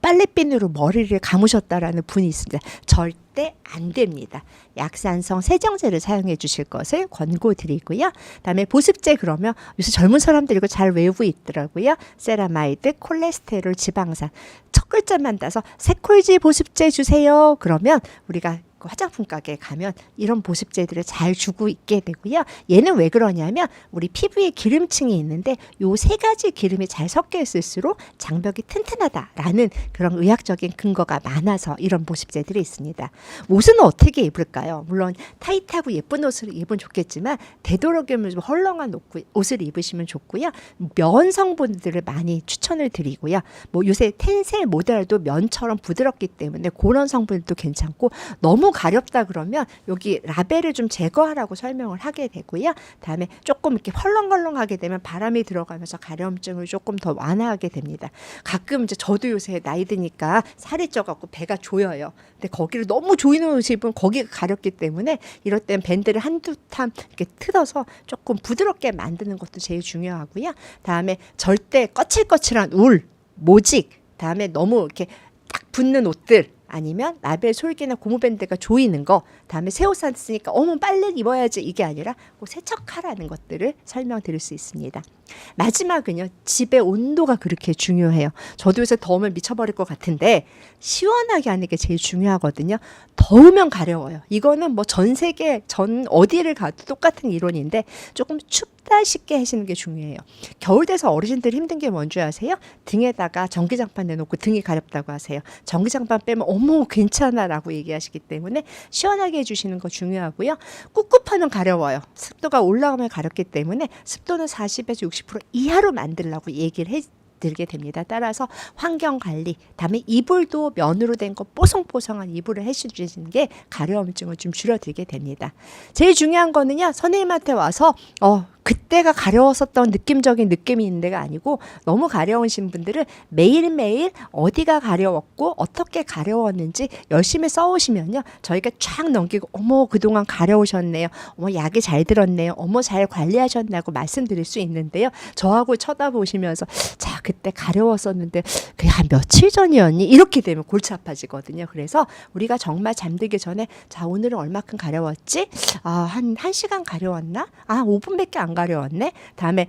빨래비누로 머리를 감으셨다라는 분이 있습니다. 절대 안 됩니다. 약산성 세정제를 사용해 주실 것을 권고드리고요. 그다음에 보습제 그러면 요새 젊은 사람들이 이거 잘 외우고 있더라고요. 세라마이드, 콜레스테롤, 지방산. 첫 글자만 따서 세콜지 보습제 주세요. 그러면 우리가 화장품 가게에 가면 이런 보습제들을 잘 주고 있게 되고요. 얘는 왜 그러냐면 우리 피부에 기름층이 있는데 요 세 가지 기름이 잘 섞여 있을수록 장벽이 튼튼하다라는 그런 의학적인 근거가 많아서 이런 보습제들이 있습니다. 옷은 어떻게 입을까요? 물론 타이트하고 예쁜 옷을 입으면 좋겠지만 되도록이면 좀 헐렁한 옷을 입으시면 좋고요. 면 성분들을 많이 추천을 드리고요. 뭐 요새 텐셀 모델도 면처럼 부드럽기 때문에 그런 성분도 괜찮고 너무 가렵다 그러면 여기 라벨을 좀 제거하라고 설명을 하게 되고요. 다음에 조금 이렇게 헐렁헐렁하게 되면 바람이 들어가면서 가려움증을 조금 더 완화하게 됩니다. 가끔 이제 저도 요새 나이 드니까 살이 쪄갖고 배가 조여요. 근데 거기를 너무 조이는 옷을 입으면 거기가 가렵기 때문에 이럴 땐 밴드를 한두 탐 이렇게 틀어서 조금 부드럽게 만드는 것도 제일 중요하고요. 다음에 절대 거칠거칠한 울, 모직, 다음에 너무 이렇게 딱 붙는 옷들 아니면 라벨 솔기나 고무밴드가 조이는 거, 다음에 새 옷 샀으니까 어머 빨래 입어야지 이게 아니라 꼭 세척하라는 것들을 설명드릴 수 있습니다. 마지막은요. 집의 온도가 그렇게 중요해요. 저도 요새 더우면 미쳐버릴 것 같은데 시원하게 하는 게 제일 중요하거든요. 더우면 가려워요. 이거는 뭐 전 세계 전 어디를 가도 똑같은 이론인데 조금 춥다 싶게 하시는 게 중요해요. 겨울 돼서 어르신들 힘든 게 뭔지 아세요? 등에다가 전기장판 내놓고 등이 가렵다고 하세요. 전기장판 빼면 어머 괜찮아라고 얘기하시기 때문에 시원하게 해주시는 거 중요하고요. 꿉꿉하면 가려워요. 습도가 올라가면 가렵기 때문에 습도는 40에서 60% 이하로 만들라고 얘기를 들게 됩니다. 따라서 환경 관리, 다음에 이불도 면으로 된 거 뽀송뽀송한 이불을 해주시는 게 가려움증을 좀 줄여들게 됩니다. 제일 중요한 거는요. 선생님한테 와서 그때가 가려웠었던 느낌적인 느낌이 있는 데가 아니고 너무 가려우신 분들은 매일매일 어디가 가려웠고 어떻게 가려웠는지 열심히 써오시면요. 저희가 쫙 넘기고 어머 그동안 가려우셨네요. 어머 약이 잘 들었네요. 어머 잘 관리하셨나고 말씀드릴 수 있는데요. 저하고 쳐다보시면서 자 그때 가려웠었는데 그게 한 며칠 전이었니? 이렇게 되면 골치 아파지거든요. 그래서 우리가 정말 잠들기 전에 자 오늘은 얼마큼 가려웠지? 한 1시간 가려웠나? 5분밖에 안 가려웠네. 다음에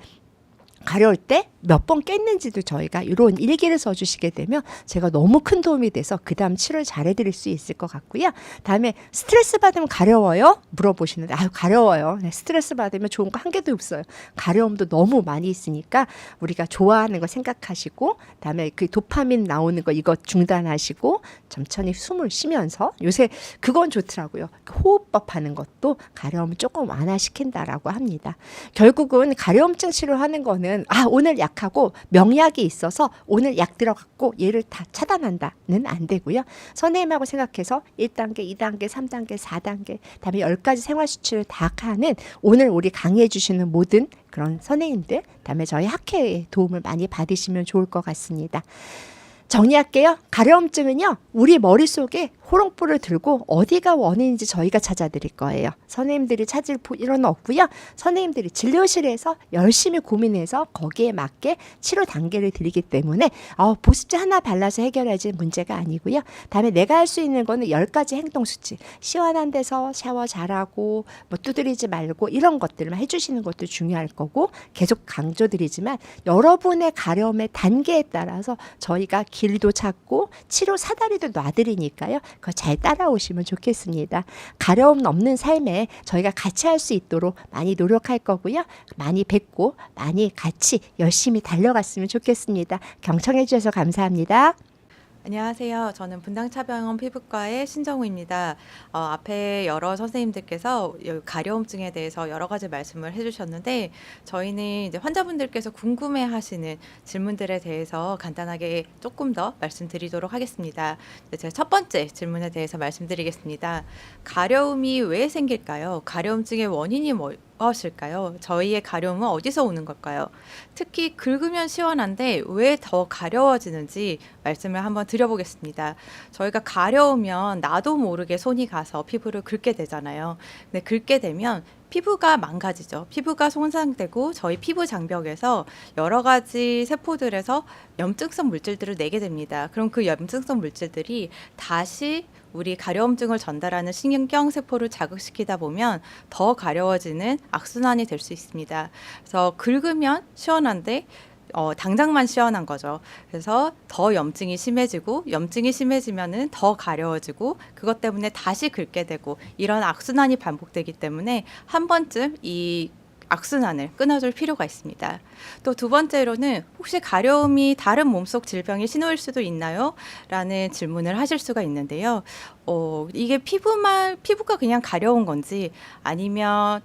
가려울 때 몇 번 깼는지도 저희가 이런 일기를 써주시게 되면 제가 너무 큰 도움이 돼서 그 다음 치료를 잘해드릴 수 있을 것 같고요. 다음에 스트레스 받으면 가려워요? 물어보시는데 가려워요. 네, 스트레스 받으면 좋은 거 한 개도 없어요. 가려움도 너무 많이 있으니까 우리가 좋아하는 거 생각하시고 다음에 그 도파민 나오는 거 이거 중단하시고 천천히 숨을 쉬면서 요새 그건 좋더라고요. 호흡법 하는 것도 가려움을 조금 완화시킨다라고 합니다. 결국은 가려움증 치료하는 거는 오늘 약하고 명약이 있어서 오늘 약 들어갔고 얘를 다 차단한다는 안 되고요. 선생님하고 생각해서 1단계, 2단계, 3단계, 4단계 다음에 10가지 생활수치를 다 하는 오늘 우리 강의해 주시는 모든 그런 선생님들 다음에 저희 학회의 도움을 많이 받으시면 좋을 것 같습니다. 정리할게요. 가려움증은요. 우리 머릿속에 호롱불을 들고 어디가 원인인지 저희가 찾아드릴 거예요. 선생님들이 찾을 필요는 없고요. 선생님들이 진료실에서 열심히 고민해서 거기에 맞게 치료 단계를 드리기 때문에 보습제 하나 발라서 해결하지 문제가 아니고요. 다음에 내가 할 수 있는 거는 10가지 행동수치. 시원한 데서 샤워 잘하고 뭐 두드리지 말고 이런 것들만 해주시는 것도 중요할 거고 계속 강조드리지만 여러분의 가려움의 단계에 따라서 저희가 길도 찾고 치료 사다리도 놔드리니까요. 그거 잘 따라오시면 좋겠습니다. 가려움 없는 삶에 저희가 같이 할 수 있도록 많이 노력할 거고요. 많이 뵙고 많이 같이 열심히 달려갔으면 좋겠습니다. 경청해 주셔서 감사합니다. 안녕하세요. 저는 분당차병원 피부과의 신정우입니다. 앞에 여러 선생님들께서 가려움증에 대해서 여러 가지 말씀을 해주셨는데 저희는 이제 환자분들께서 궁금해하시는 질문들에 대해서 간단하게 조금 더 말씀드리도록 하겠습니다. 제가 첫 번째 질문에 대해서 말씀드리겠습니다. 가려움이 왜 생길까요? 가려움증의 원인이 무엇일까요? 저희의 가려움은 어디서 오는 걸까요? 특히 긁으면 시원한데 왜 더 가려워지는지 말씀을 한번 드려보겠습니다. 저희가 가려우면 나도 모르게 손이 가서 피부를 긁게 되잖아요. 근데 긁게 되면 피부가 망가지죠. 피부가 손상되고 저희 피부 장벽에서 여러 가지 세포들에서 염증성 물질들을 내게 됩니다. 그럼 그 염증성 물질들이 다시 우리 가려움증을 전달하는 신경세포를 자극시키다 보면 더 가려워지는 악순환이 될 수 있습니다. 그래서 긁으면 시원한데 당장만 시원한 거죠. 그래서 더 염증이 심해지고 염증이 심해지면은 더 가려워지고 그것 때문에 다시 긁게 되고 이런 악순환이 반복되기 때문에 한 번쯤 이 악순환을 끊어줄 필요가 있습니다. 또 두 번째로는 혹시 가려움이 다른 몸속 질병의 신호일 수도 있나요? 라는 질문을 하실 수가 있는데요. 이게 피부가 그냥 가려운 건지 아니면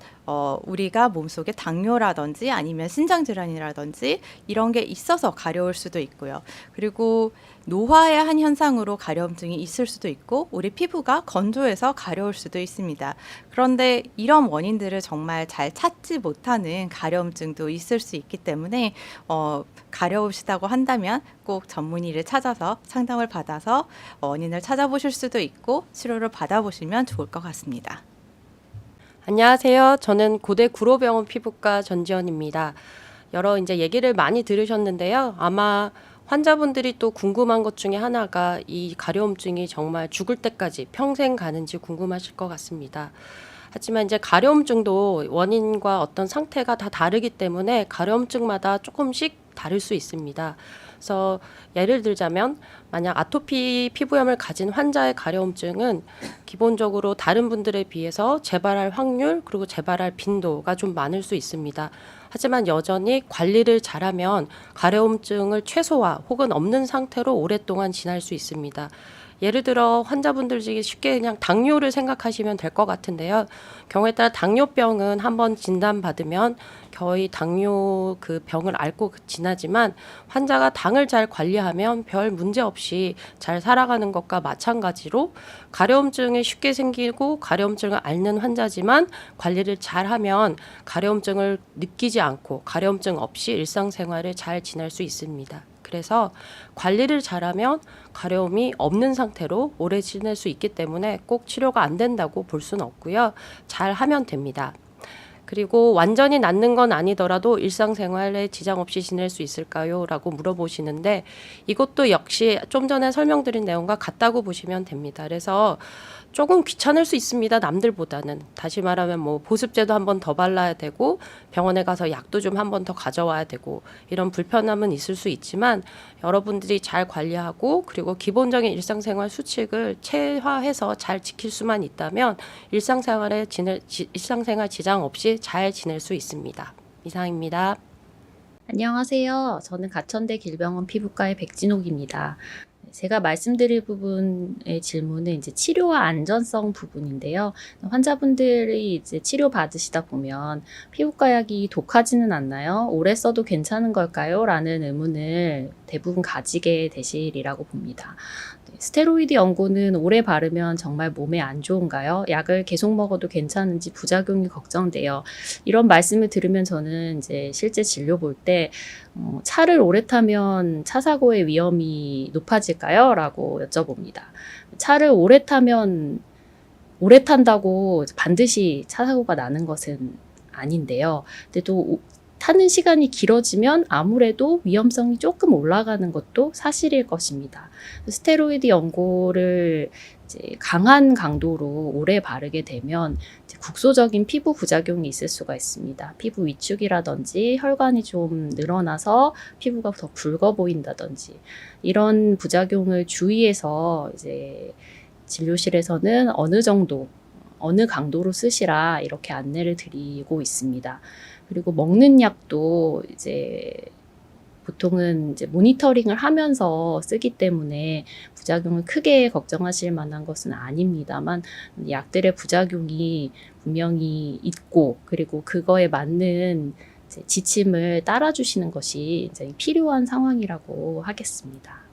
우리가 몸속에 당뇨라든지 아니면 신장질환이라든지 이런 게 있어서 가려울 수도 있고요. 그리고 노화의 한 현상으로 가려움증이 있을 수도 있고 우리 피부가 건조해서 가려울 수도 있습니다. 그런데 이런 원인들을 정말 잘 찾지 못하는 가려움증도 있을 수 있기 때문에 가려우시다고 한다면 꼭 전문의를 찾아서 상담을 받아서 원인을 찾아보실 수도 있고 치료를 받아보시면 좋을 것 같습니다. 안녕하세요. 저는 고대 구로병원 피부과 전지현입니다. 여러 이제 얘기를 많이 들으셨는데요. 아마 환자분들이 또 궁금한 것 중에 하나가 이 가려움증이 정말 죽을 때까지 평생 가는지 궁금하실 것 같습니다. 하지만 이제 가려움증도 원인과 어떤 상태가 다 다르기 때문에 가려움증마다 조금씩 다를 수 있습니다. 그래서 예를 들자면 만약 아토피 피부염을 가진 환자의 가려움증은 기본적으로 다른 분들에 비해서 재발할 확률 그리고 재발할 빈도가 좀 많을 수 있습니다. 하지만 여전히 관리를 잘하면 가려움증을 최소화 혹은 없는 상태로 오랫동안 지날 수 있습니다. 예를 들어 환자분들 중에 쉽게 그냥 당뇨를 생각하시면 될 것 같은데요. 경우에 따라 당뇨병은 한번 진단받으면 거의 당뇨 그 병을 앓고 지나지만 환자가 당을 잘 관리하면 별 문제 없이 잘 살아가는 것과 마찬가지로 가려움증이 쉽게 생기고 가려움증을 앓는 환자지만 관리를 잘하면 가려움증을 느끼지 않고 가려움증 없이 일상생활을 잘 지낼 수 있습니다. 그래서 관리를 잘하면 가려움이 없는 상태로 오래 지낼 수 있기 때문에 꼭 치료가 안 된다고 볼 수는 없고요. 잘 하면 됩니다. 그리고 완전히 낫는 건 아니더라도 일상생활에 지장 없이 지낼 수 있을까요? 라고 물어보시는데 이것도 역시 좀 전에 설명드린 내용과 같다고 보시면 됩니다. 그래서 조금 귀찮을 수 있습니다. 남들보다는. 다시 말하면 뭐 보습제도 한 번 더 발라야 되고 병원에 가서 약도 좀 한 번 더 가져와야 되고 이런 불편함은 있을 수 있지만 여러분들이 잘 관리하고 그리고 기본적인 일상생활 수칙을 체화해서 잘 지킬 수만 있다면 일상생활 지장 없이 잘 지낼 수 있습니다. 이상입니다. 안녕하세요. 저는 가천대 길병원 피부과의 백진옥입니다. 제가 말씀드릴 부분의 질문은 이제 치료와 안전성 부분인데요. 환자분들이 이제 치료 받으시다 보면 피부과 약이 독하지는 않나요? 오래 써도 괜찮은 걸까요? 라는 의문을 대부분 가지게 되시리라고 봅니다. 스테로이드 연고는 오래 바르면 정말 몸에 안 좋은가요? 약을 계속 먹어도 괜찮은지 부작용이 걱정돼요. 이런 말씀을 들으면 저는 이제 실제 진료 볼 때 차를 오래 타면 차 사고의 위험이 높아질까요? 라고 여쭤봅니다. 차를 오래 탄다고 반드시 차 사고가 나는 것은 아닌데요. 근데 또 타는 시간이 길어지면 아무래도 위험성이 조금 올라가는 것도 사실일 것입니다. 스테로이드 연고를 이제 강한 강도로 오래 바르게 되면 이제 국소적인 피부 부작용이 있을 수가 있습니다. 피부 위축이라든지 혈관이 좀 늘어나서 피부가 더 붉어 보인다든지 이런 부작용을 주의해서 이제 진료실에서는 어느 정도, 어느 강도로 쓰시라 이렇게 안내를 드리고 있습니다. 그리고 먹는 약도 이제 보통은 이제 모니터링을 하면서 쓰기 때문에 부작용을 크게 걱정하실 만한 것은 아닙니다만 약들의 부작용이 분명히 있고 그리고 그거에 맞는 이제 지침을 따라주시는 것이 굉장히 필요한 상황이라고 하겠습니다.